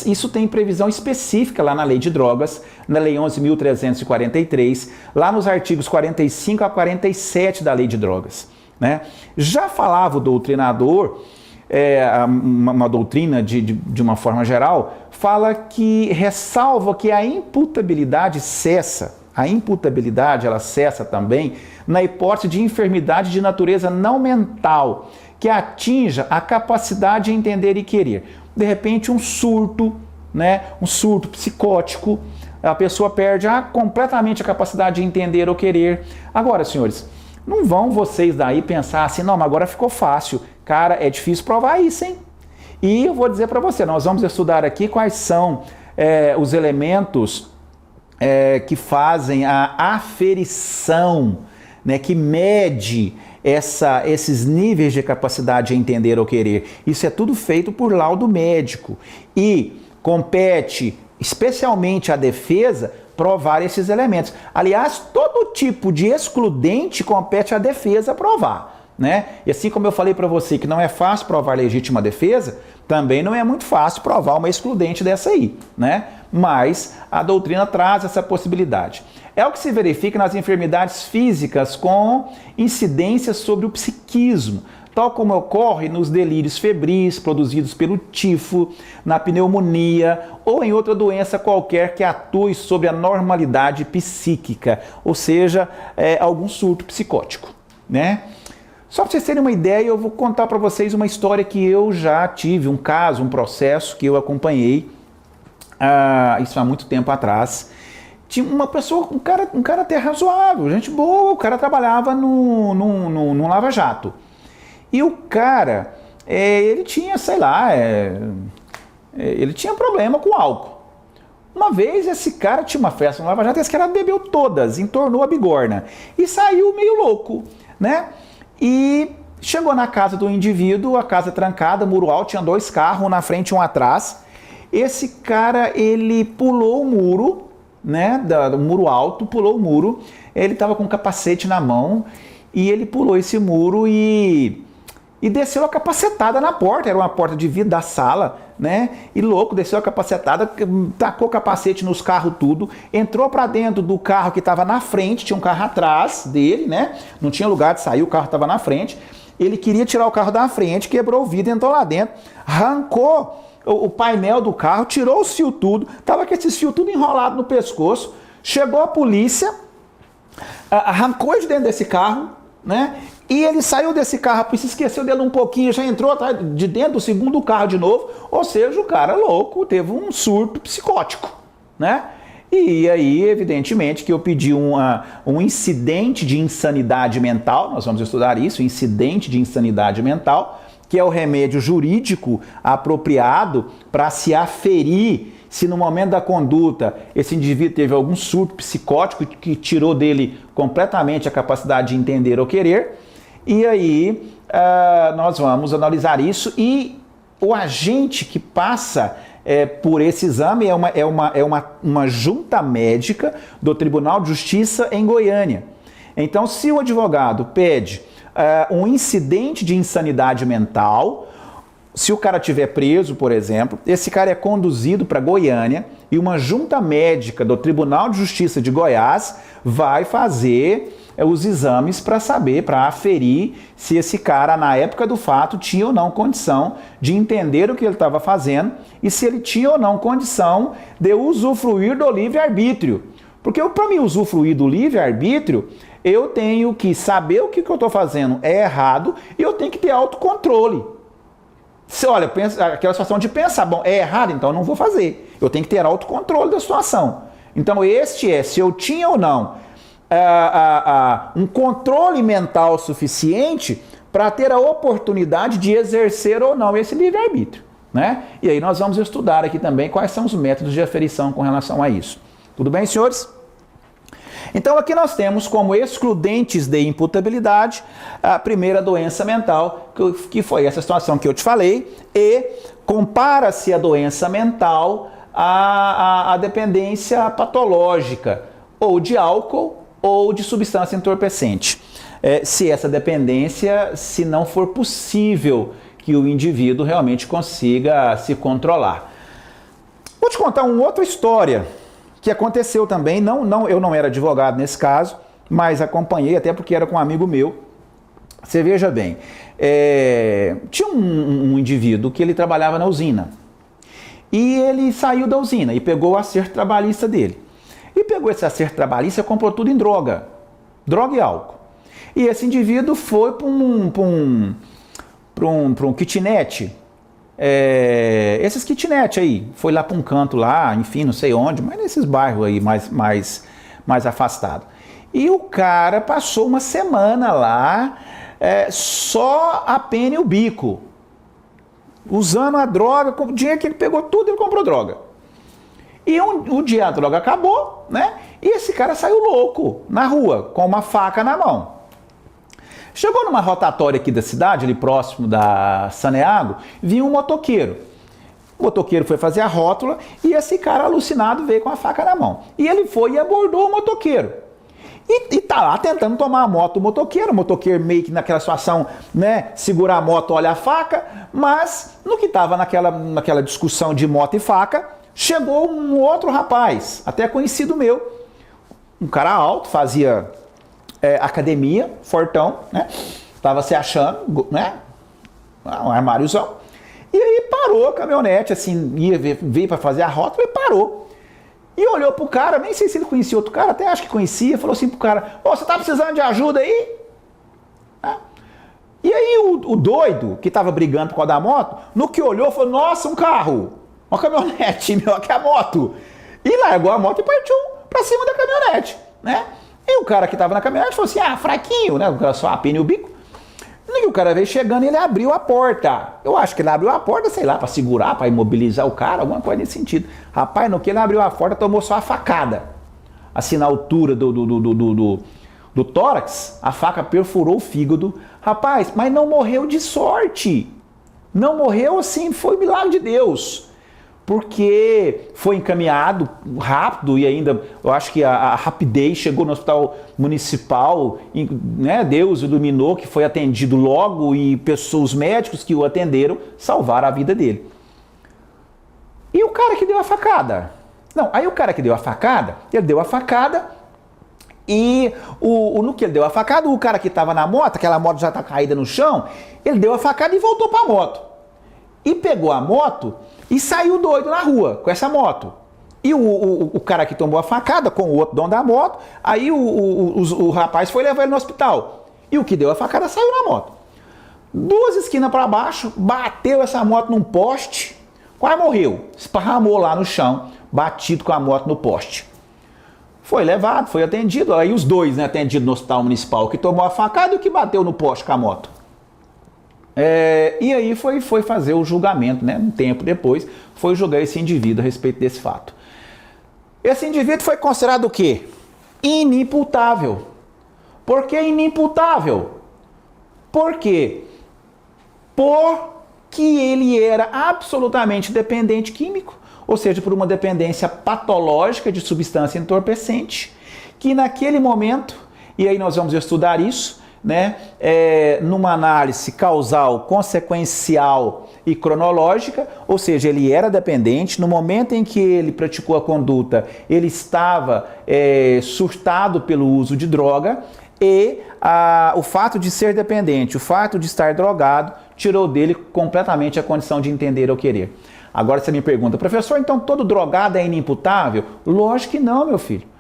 Isso tem previsão específica lá na Lei de Drogas, na Lei 11.343, lá nos artigos 45 a 47 da Lei de Drogas, né? Já falava o doutrinador, uma doutrina de uma forma geral, fala que ressalva que a imputabilidade cessa A imputabilidade, ela cessa também na hipótese de enfermidade de natureza não mental, que atinja a capacidade de entender e querer. De repente, um surto, né? Um surto psicótico, a pessoa perde completamente a capacidade de entender ou querer. Agora, senhores, não vão vocês daí pensar assim, não, mas agora ficou fácil. Cara, é difícil provar isso, hein? E eu vou dizer para você, nós vamos estudar aqui quais são os elementos que fazem a aferição, né, que mede esses níveis de capacidade de entender ou querer. Isso é tudo feito por laudo médico e compete especialmente à defesa provar esses elementos. Aliás, todo tipo de excludente compete à defesa provar, né? E assim como eu falei para você que não é fácil provar legítima defesa, também não é muito fácil provar uma excludente dessa aí, né? Mas a doutrina traz essa possibilidade. É o que se verifica nas enfermidades físicas com incidências sobre o psiquismo, tal como ocorre nos delírios febris produzidos pelo tifo, na pneumonia ou em outra doença qualquer que atue sobre a normalidade psíquica, ou seja, algum surto psicótico, né? Só para vocês terem uma ideia, eu vou contar para vocês uma história que eu já tive, um caso, um processo que eu acompanhei, isso há muito tempo atrás. Tinha uma pessoa, um cara até razoável, gente boa, o cara trabalhava num lava-jato. E o cara, ele tinha, sei lá, ele tinha problema com álcool. Uma vez esse cara tinha uma festa no lava-jato e esse cara bebeu todas, entornou a bigorna e saiu meio louco, né? E chegou na casa do indivíduo, a casa trancada, muro alto, tinha 2 carros, um na frente e um atrás. Esse cara, ele pulou o muro, né, do muro alto, pulou o muro, ele estava com um capacete na mão e ele pulou esse muro e desceu a capacetada na porta, era uma porta de vidro da sala, né, e louco, desceu a capacetada, tacou o capacete nos carros tudo, entrou para dentro do carro que estava na frente, tinha um carro atrás dele, né, não tinha lugar de sair, o carro estava na frente, ele queria tirar o carro da frente, quebrou o vidro, entrou lá dentro, arrancou o painel do carro, tirou os fios tudo, tava com esses fios tudo enrolado no pescoço, chegou a polícia, arrancou ele de dentro desse carro, né? E ele saiu desse carro, se esqueceu dele um pouquinho, já entrou de dentro do segundo carro de novo, ou seja, o cara louco, teve um surto psicótico, né? E aí, evidentemente, que eu pedi um incidente de insanidade mental, nós vamos estudar isso, incidente de insanidade mental, que é o remédio jurídico apropriado para se aferir se no momento da conduta esse indivíduo teve algum surto psicótico que tirou dele completamente a capacidade de entender ou querer. E aí nós vamos analisar isso e o agente que passa por esse exame é uma junta médica do Tribunal de Justiça em Goiânia. Então, se o advogado pede um incidente de insanidade mental, se o cara estiver preso, por exemplo, esse cara é conduzido para Goiânia e uma junta médica do Tribunal de Justiça de Goiás vai fazer os exames para saber, para aferir se esse cara, na época do fato, tinha ou não condição de entender o que ele estava fazendo e se ele tinha ou não condição de usufruir do livre-arbítrio. Porque para mim usufruir do livre-arbítrio, eu tenho que saber o que eu estou fazendo é errado e eu tenho que ter autocontrole. Se, olha, aquela situação de pensar, bom, é errado, então eu não vou fazer. Eu tenho que ter autocontrole da situação. Então se eu tinha ou não um controle mental suficiente para ter a oportunidade de exercer ou não esse livre-arbítrio, né? E aí nós vamos estudar aqui também quais são os métodos de aferição com relação a isso. Tudo bem, senhores? Então aqui nós temos como excludentes de imputabilidade a primeira doença mental, que foi essa situação que eu te falei, e compara-se a doença mental à dependência patológica, ou de álcool ou de substância entorpecente. Se essa dependência, se não for possível que o indivíduo realmente consiga se controlar. Vou te contar uma outra história que aconteceu também, eu não era advogado nesse caso, mas acompanhei, até porque era com um amigo meu. Você veja bem, tinha um indivíduo que ele trabalhava na usina, e ele saiu da usina e pegou o acerto trabalhista dele. e pegou esse acerto trabalhista e comprou tudo em droga. Droga e álcool. E esse indivíduo foi para um kitnet. Esses kitnet aí, foi lá para um canto lá, enfim, não sei onde, mas nesses bairros aí mais afastados. E o cara passou uma semana lá, só a pena e o bico, usando a droga, com o dinheiro que ele pegou tudo, ele comprou droga. E um dia a droga acabou, né? E esse cara saiu louco na rua, com uma faca na mão. Chegou numa rotatória aqui da cidade, ali próximo da Saneago, viu um motoqueiro. O motoqueiro foi fazer a rótula e esse cara alucinado veio com a faca na mão. E ele foi e abordou o motoqueiro. E tá lá tentando tomar a moto do motoqueiro. O motoqueiro meio que naquela situação, né, segurar a moto, olha a faca. Mas no que tava naquela discussão de moto e faca, chegou um outro rapaz, até conhecido meu. Um cara alto, fazia academia, fortão, né? Tava se achando, né? Um armáriozão. E aí parou a caminhonete, assim, veio para fazer a rótula e parou. E olhou pro cara, nem sei se ele conhecia outro cara, até acho que conhecia, falou assim pro cara: "Ô, você tá precisando de ajuda aí?" E aí o doido, que tava brigando por causa da moto, no que olhou, falou: "Nossa, um carro, uma caminhonete, meu, aqui é a moto." E largou a moto e partiu pra cima da caminhonete, né? E o cara que tava na caminhonete falou assim: fraquinho, né? O cara só a pena e o bico. E o cara veio chegando e ele abriu a porta. Eu acho que ele abriu a porta, sei lá, pra segurar, pra imobilizar o cara, alguma coisa nesse sentido. Rapaz, no que ele abriu a porta, tomou só a facada. Assim, na altura do tórax, a faca perfurou o fígado. Rapaz, mas não morreu de sorte. Não morreu assim, foi um milagre de Deus. Porque foi encaminhado rápido e ainda, eu acho que a rapidez chegou no hospital municipal, e, né, Deus iluminou que foi atendido logo e os médicos que o atenderam salvaram a vida dele. E o cara que deu a facada? Não, aí o cara que deu a facada, ele deu a facada e no que ele deu a facada, o cara que estava na moto, aquela moto já está caída no chão, ele deu a facada e voltou para a moto. E pegou a moto e saiu doido na rua com essa moto. E o cara que tomou a facada com o outro dono da moto, aí o rapaz foi levar ele no hospital. E o que deu a facada saiu na moto. 2 esquinas para baixo, bateu essa moto num poste, quase morreu. Esparramou lá no chão, batido com a moto no poste. Foi levado, foi atendido. Aí os dois, né, atendidos no hospital municipal, o que tomou a facada e o que bateu no poste com a moto. E aí foi fazer o julgamento, né? Um tempo depois, foi julgar esse indivíduo a respeito desse fato. Esse indivíduo foi considerado o quê? Inimputável. Por que inimputável? Por quê? Porque ele era absolutamente dependente químico, ou seja, por uma dependência patológica de substância entorpecente, que naquele momento, e aí nós vamos estudar isso, né, numa análise causal, consequencial e cronológica, ou seja, ele era dependente. No momento em que ele praticou a conduta, ele estava surtado pelo uso de droga e o fato de ser dependente, o fato de estar drogado, tirou dele completamente a condição de entender ou querer. Agora você me pergunta: professor, então todo drogado é inimputável? Lógico que não, meu filho.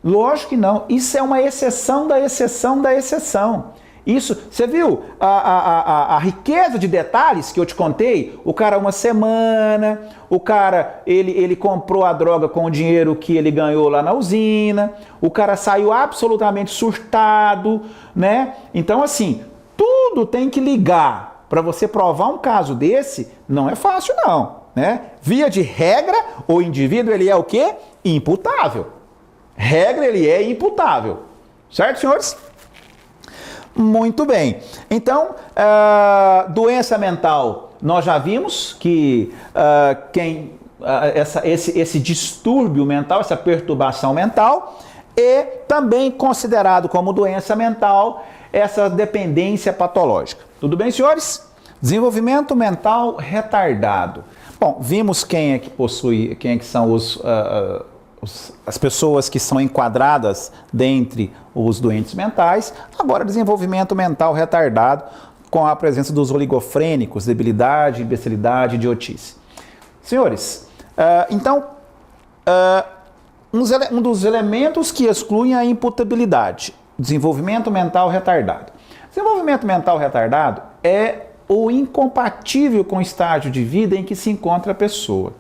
Lógico que não. Isso é uma exceção da exceção da exceção. Isso, você viu a riqueza de detalhes que eu te contei? O cara, uma semana, o cara, ele comprou a droga com o dinheiro que ele ganhou lá na usina, o cara saiu absolutamente surtado, né? Então, assim, tudo tem que ligar. Para você provar um caso desse, não é fácil não, né? Via de regra, o indivíduo, ele é o quê? Imputável. Regra, ele é imputável. Certo, senhores? Muito bem. Então, doença mental, nós já vimos que esse distúrbio mental, essa perturbação mental, é também considerado como doença mental essa dependência patológica. Tudo bem, senhores? Desenvolvimento mental retardado. Bom, vimos quem é que possui, quem é que são as pessoas que são enquadradas dentre os doentes mentais. Agora, desenvolvimento mental retardado com a presença dos oligofrênicos, debilidade, imbecilidade, idiotice. Senhores, então, Um dos elementos que excluem a imputabilidade, desenvolvimento mental retardado. Desenvolvimento mental retardado é o incompatível com o estágio de vida em que se encontra a pessoa.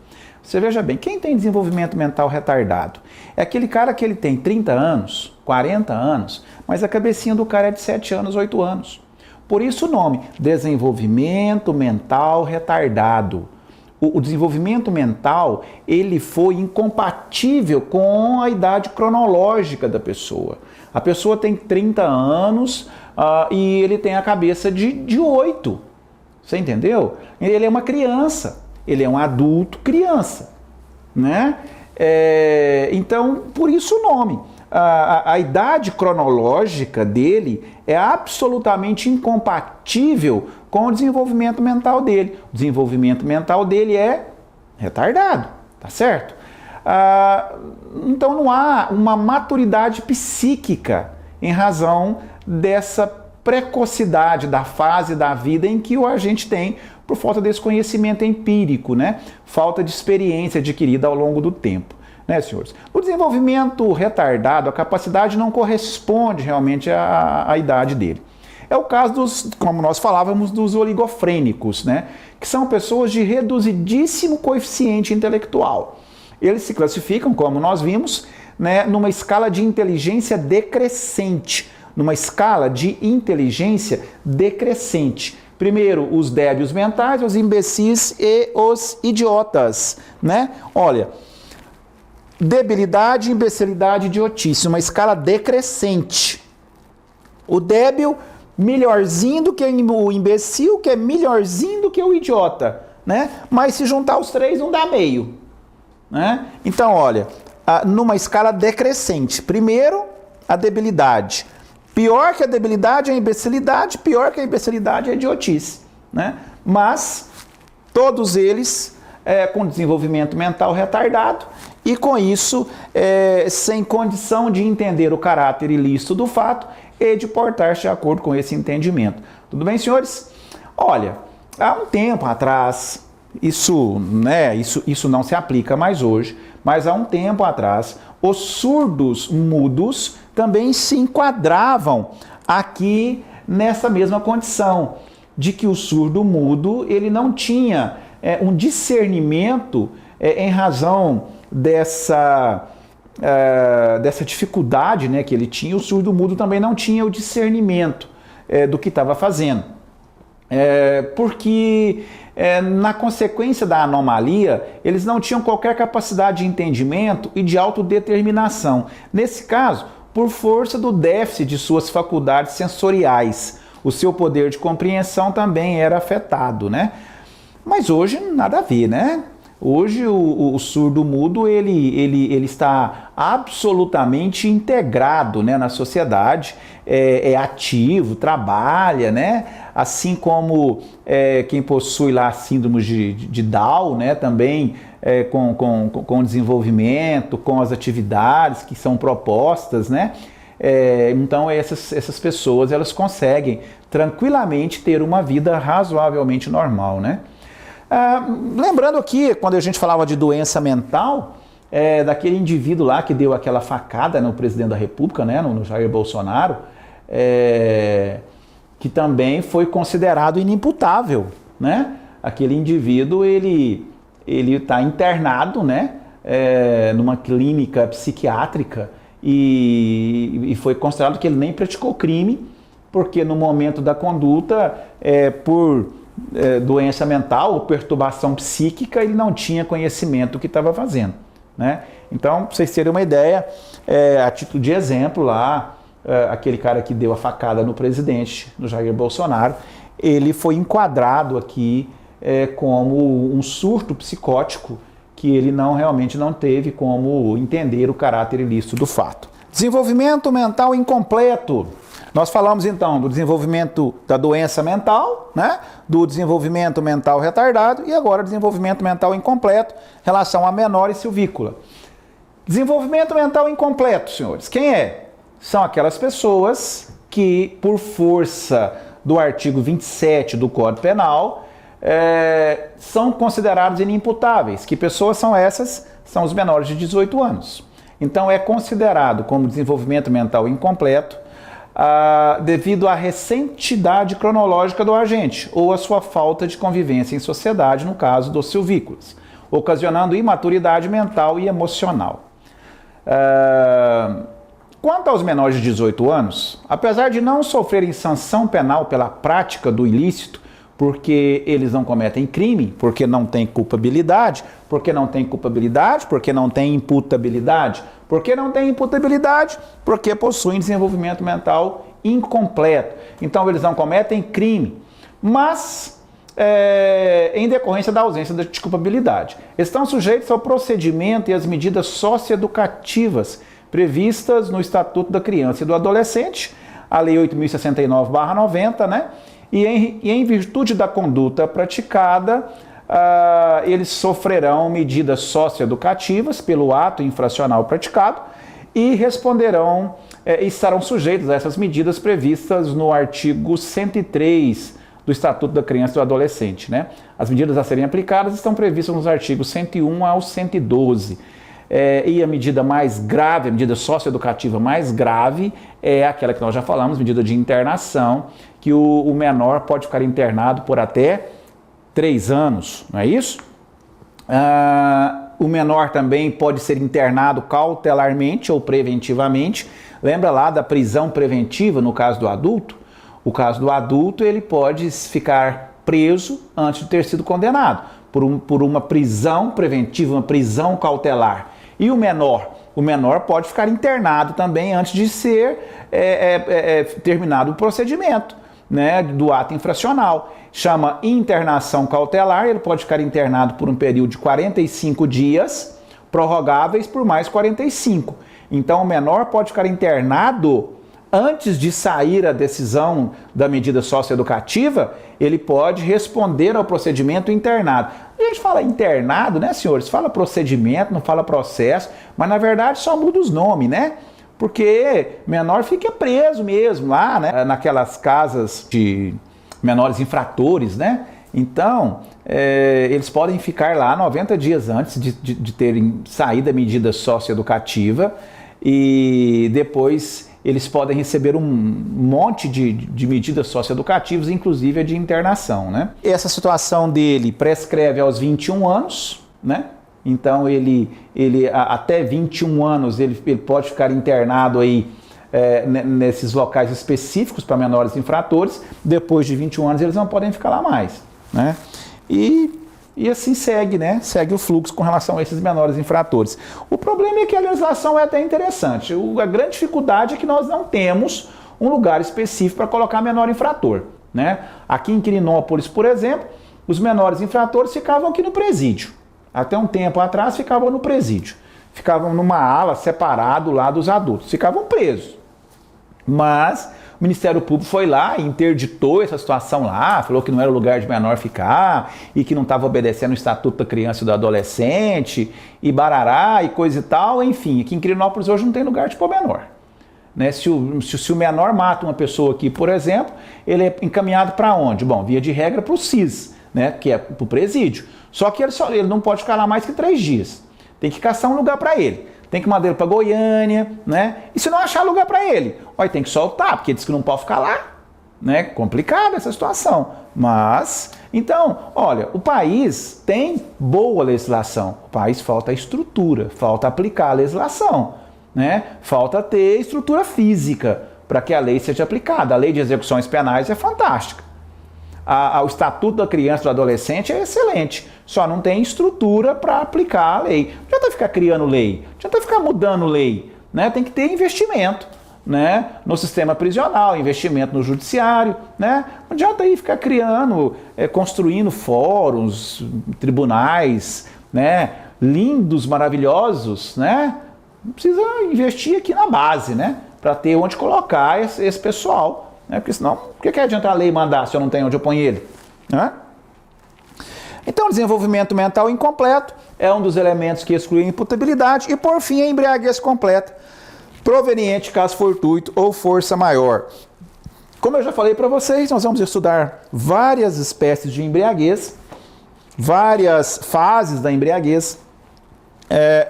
Você veja bem, quem tem desenvolvimento mental retardado? É aquele cara que ele tem 30 anos, 40 anos, mas a cabecinha do cara é de 7 anos, 8 anos. Por isso o nome, desenvolvimento mental retardado. O desenvolvimento mental, ele foi incompatível com a idade cronológica da pessoa. A pessoa tem 30 anos e ele tem a cabeça de 8. Você entendeu? Ele é uma criança. Ele é um adulto criança, né? Então, por isso o nome. A idade cronológica dele é absolutamente incompatível com o desenvolvimento mental dele. O desenvolvimento mental dele é retardado, tá certo? Então não há uma maturidade psíquica em razão dessa precocidade da fase da vida em que o agente tem por falta desse conhecimento empírico, né? Falta de experiência adquirida ao longo do tempo, né, senhores? O desenvolvimento retardado, a capacidade não corresponde realmente à idade dele. É o caso dos, como nós falávamos, dos oligofrênicos, né? Que são pessoas de reduzidíssimo coeficiente intelectual. Eles se classificam, como nós vimos, né, numa escala de inteligência decrescente. Numa escala de inteligência decrescente. Primeiro, os débeis mentais, os imbecis e os idiotas, né? Olha, debilidade, imbecilidade, idiotice, uma escala decrescente. O débil, melhorzinho do que o imbecil, que é melhorzinho do que o idiota, né? Mas se juntar os três, não dá meio, né? Então, olha, numa escala decrescente. Primeiro, a debilidade. Pior que a debilidade é a imbecilidade, pior que a imbecilidade é a idiotice, né? Mas todos eles com desenvolvimento mental retardado e com isso sem condição de entender o caráter ilícito do fato e de portar-se de acordo com esse entendimento. Tudo bem, senhores? Olha, há um tempo atrás, isso não se aplica mais hoje, mas há um tempo atrás, os surdos mudos também se enquadravam aqui nessa mesma condição, de que o surdo mudo ele não tinha um discernimento em razão dessa dificuldade, né, que ele tinha. O surdo mudo também não tinha o discernimento do que estava fazendo. Porque na consequência da anomalia, eles não tinham qualquer capacidade de entendimento e de autodeterminação. Nesse caso, por força do déficit de suas faculdades sensoriais, o seu poder de compreensão também era afetado, né? Mas hoje nada a ver, né? Hoje o surdo mudo ele está absolutamente integrado, né, na sociedade, é ativo, trabalha, né? Assim como quem possui lá síndrome de Down, né, também com desenvolvimento, com as atividades que são propostas, né? Então essas pessoas elas conseguem tranquilamente ter uma vida razoavelmente normal, né? Lembrando aqui, quando a gente falava de doença mental, daquele indivíduo lá que deu aquela facada no presidente da República, né, no Jair Bolsonaro, que também foi considerado inimputável, né? Aquele indivíduo, ele está internado, né, numa clínica psiquiátrica e foi considerado que ele nem praticou crime, porque no momento da conduta, por doença mental ou perturbação psíquica, ele não tinha conhecimento do que estava fazendo, né? Então, para vocês terem uma ideia, a título de exemplo lá, aquele cara que deu a facada no presidente, no Jair Bolsonaro, ele foi enquadrado aqui como um surto psicótico que ele realmente não teve como entender o caráter ilícito do fato. Desenvolvimento mental incompleto. Nós falamos então do desenvolvimento da doença mental, né? Do desenvolvimento mental retardado e agora desenvolvimento mental incompleto, relação a menor e silvícola. Desenvolvimento mental incompleto, senhores, quem é? São aquelas pessoas que, por força do artigo 27 do Código Penal, são considerados inimputáveis. Que pessoas são essas? São os menores de 18 anos. Então é considerado como desenvolvimento mental incompleto devido à recentidade cronológica do agente ou a sua falta de convivência em sociedade, no caso dos silvícolas, ocasionando imaturidade mental e emocional. Quanto aos menores de 18 anos, apesar de não sofrerem sanção penal pela prática do ilícito, porque eles não cometem crime, porque não têm culpabilidade, porque não tem culpabilidade, porque não tem imputabilidade, porque não tem imputabilidade, porque possuem desenvolvimento mental incompleto. Então eles não cometem crime, mas em decorrência da ausência de culpabilidade. Estão sujeitos ao procedimento e às medidas socioeducativas previstas no Estatuto da Criança e do Adolescente, a Lei 8.069/90, né? E em virtude da conduta praticada, eles sofrerão medidas socioeducativas pelo ato infracional praticado e responderão e estarão sujeitos a essas medidas previstas no artigo 103 do Estatuto da Criança e do Adolescente, né? As medidas a serem aplicadas estão previstas nos artigos 101 ao 112. E a medida mais grave, a medida socioeducativa mais grave é aquela que nós já falamos, medida de internação, que o menor pode ficar internado por até 3 anos, não é isso? O menor também pode ser internado cautelarmente ou preventivamente. Lembra lá da prisão preventiva no caso do adulto? O caso do adulto, ele pode ficar preso antes de ter sido condenado por uma prisão preventiva, uma prisão cautelar. E o menor pode ficar internado também antes de ser terminado o procedimento, né, do ato infracional. Chama internação cautelar, ele pode ficar internado por um período de 45 dias, prorrogáveis por mais 45. Então o menor pode ficar internado antes de sair a decisão da medida socioeducativa, ele pode responder ao procedimento internado. A gente fala internado, né, senhores? Fala procedimento, não fala processo, mas na verdade só muda os nomes, né? Porque menor fica preso mesmo lá, né? Naquelas casas de menores infratores, né? Então, eles podem ficar lá 90 dias antes de terem saído a medida socioeducativa e depois eles podem receber um monte de medidas socioeducativas, inclusive a de internação, né? Essa situação dele prescreve aos 21 anos, né? Então ele até 21 anos ele pode ficar internado aí nesses locais específicos para menores infratores. Depois de 21 anos eles não podem ficar lá mais, né? E assim segue, né? Segue o fluxo com relação a esses menores infratores. O problema é que a legislação é até interessante. A grande dificuldade é que nós não temos um lugar específico para colocar menor infrator, né? Aqui em Quirinópolis, por exemplo, os menores infratores ficavam aqui no presídio. Até um tempo atrás ficavam no presídio. Ficavam numa ala separado lá dos adultos. Ficavam presos. Mas o Ministério Público foi lá e interditou essa situação lá, falou que não era lugar de menor ficar e que não estava obedecendo o Estatuto da Criança e do Adolescente e barará e coisa e tal. Enfim, aqui em Quirinópolis hoje não tem lugar de pôr menor, né? Se o menor mata uma pessoa aqui, por exemplo, ele é encaminhado para onde? Bom, via de regra para o CIS, né? Que é para o presídio. Só que ele não pode ficar lá mais que 3 dias. Tem que caçar um lugar para ele. Tem que mandar ele para Goiânia, né? E se não achar lugar para ele, tem que soltar, porque diz que não pode ficar lá, né? Complicada essa situação. Mas, então, olha, o país tem boa legislação. O país falta estrutura, falta aplicar a legislação, né? Falta ter estrutura física para que a lei seja aplicada. A lei de execuções penais é fantástica. O Estatuto da Criança e do Adolescente é excelente, só não tem estrutura para aplicar a lei. Não adianta ficar criando lei, não adianta ficar mudando lei, né? Tem que ter investimento, né? No sistema prisional, investimento no judiciário, né? Não adianta aí ficar criando, construindo fóruns, tribunais, né? Lindos, maravilhosos, né? Precisa investir aqui na base, né? Para ter onde colocar esse pessoal. Porque senão, o que adianta a lei mandar se eu não tenho onde eu ponho ele? Né? Então, o desenvolvimento mental incompleto é um dos elementos que excluem a imputabilidade. E, por fim, a embriaguez completa, proveniente caso fortuito ou força maior. Como eu já falei para vocês, nós vamos estudar várias espécies de embriaguez, várias fases da embriaguez.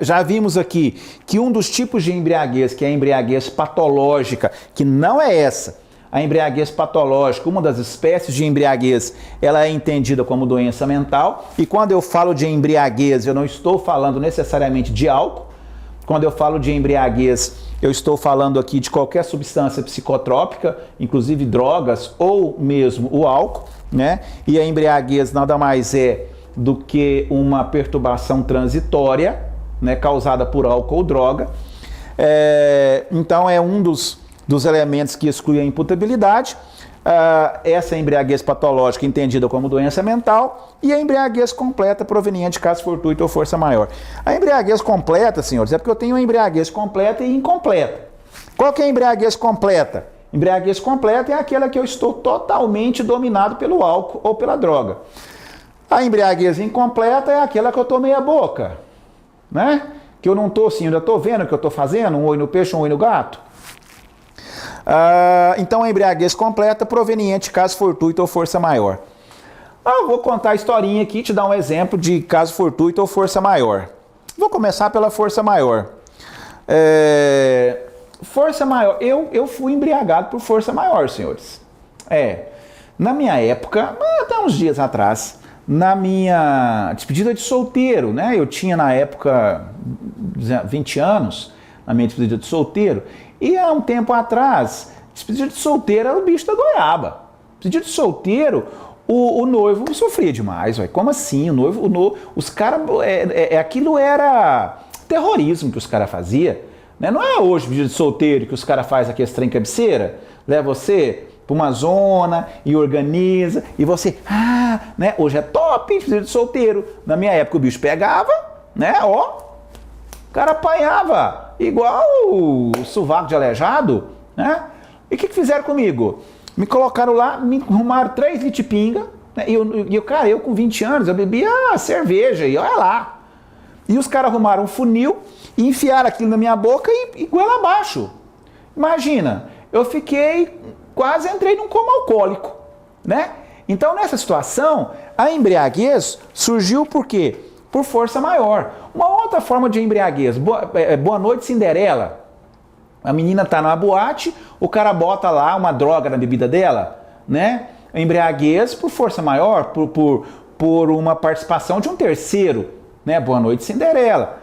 já vimos aqui que um dos tipos de embriaguez, que é a embriaguez patológica, que não é essa, a embriaguez patológica, uma das espécies de embriaguez, ela é entendida como doença mental. E quando eu falo de embriaguez, eu não estou falando necessariamente de álcool. Quando eu falo de embriaguez, eu estou falando aqui de qualquer substância psicotrópica, inclusive drogas ou mesmo o álcool, né? E a embriaguez nada mais é do que uma perturbação transitória, né, causada por álcool ou droga. Então é um dos elementos que exclui a imputabilidade. Essa embriaguez patológica entendida como doença mental e a embriaguez completa proveniente de caso fortuito ou força maior. A embriaguez completa, senhores, é porque eu tenho uma embriaguez completa e incompleta. Qual que é a embriaguez completa? Embriaguez completa é aquela que eu estou totalmente dominado pelo álcool ou pela droga. A embriaguez incompleta é aquela que eu tô meia boca, né? Que eu não tô assim, ainda tô vendo o que eu tô fazendo, um olho no peixe, um olho no gato. Então a embriaguez completa proveniente de caso fortuito ou força maior. Eu vou contar a historinha aqui, te dar um exemplo de caso fortuito ou força maior. Vou começar pela força maior. Força maior, eu fui embriagado por força maior, senhores. Na minha época, até uns dias atrás, na minha despedida de solteiro, né? Eu tinha na época 20 anos, na minha despedida de solteiro, e há um tempo atrás, despedida de solteiro era o bicho da goiaba. Despedida de solteiro, o noivo sofria demais, véio. Como assim? Os caras, aquilo era terrorismo que os caras faziam. Né? Não é hoje, despedida de solteiro, que os caras fazem aquele trem cabeceira, leva você para uma zona e organiza, e você, né? Hoje é top, despedida de solteiro. Na minha época o bicho pegava, né? O cara apanhava, igual o sovaco de aleijado, né? E o que fizeram comigo? Me colocaram lá, me arrumaram 3 litros de pinga, né? Eu com 20 anos, eu bebia cerveja, e olha lá. E os caras arrumaram um funil e enfiaram aquilo na minha boca e goela abaixo. Imagina, eu quase entrei num coma alcoólico, né? Então nessa situação, a embriaguez surgiu por quê? Por força maior. Uma outra forma de embriaguez, Boa Noite Cinderela. A menina tá na boate, o cara bota lá uma droga na bebida dela, né? Embriaguez por força maior, por uma participação de um terceiro, né? Boa Noite Cinderela.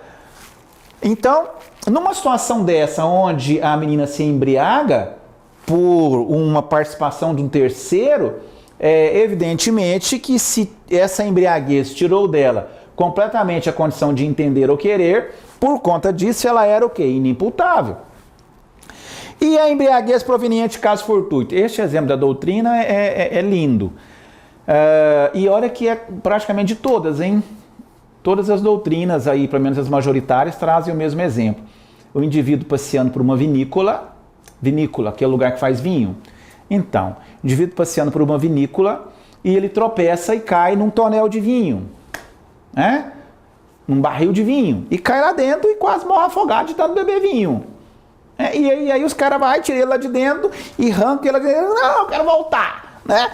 Então, numa situação dessa, onde a menina se embriaga por uma participação de um terceiro, evidentemente que se essa embriaguez tirou dela completamente a condição de entender ou querer, por conta disso ela era o quê? Inimputável. E a embriaguez proveniente de caso fortuito? Este exemplo da doutrina é lindo. E olha que é praticamente de todas, hein? Todas as doutrinas aí, pelo menos as majoritárias, trazem o mesmo exemplo. O indivíduo passeando por uma vinícola, que é o lugar que faz vinho. Então, o indivíduo passeando por uma vinícola e ele tropeça e cai num tonel de vinho, né? Num barril de vinho, e cai lá dentro e quase morre afogado de tanto beber vinho. E aí os caras vão, tiram ele lá de dentro e arrancam ele lá de dentro. Não, eu quero voltar, né?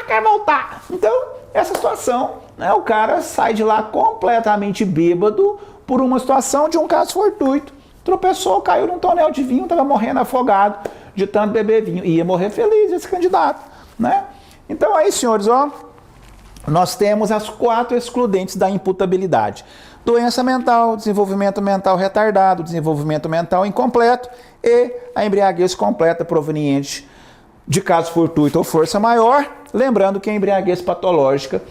Quero voltar. Então, essa situação, né, o cara sai de lá completamente bêbado por uma situação de um caso fortuito. Tropeçou, caiu num tonel de vinho, estava morrendo afogado de tanto beber vinho. Ia morrer feliz esse candidato, né? Então aí, senhores, ó, nós temos as 4 excludentes da imputabilidade. Doença mental, desenvolvimento mental retardado, desenvolvimento mental incompleto e a embriaguez completa proveniente de caso fortuito ou força maior. Lembrando que a embriaguez patológica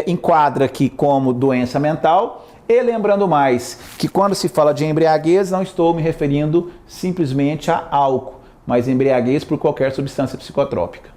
enquadra aqui como doença mental. E lembrando mais que quando se fala de embriaguez, não estou me referindo simplesmente a álcool, mas embriaguez por qualquer substância psicotrópica.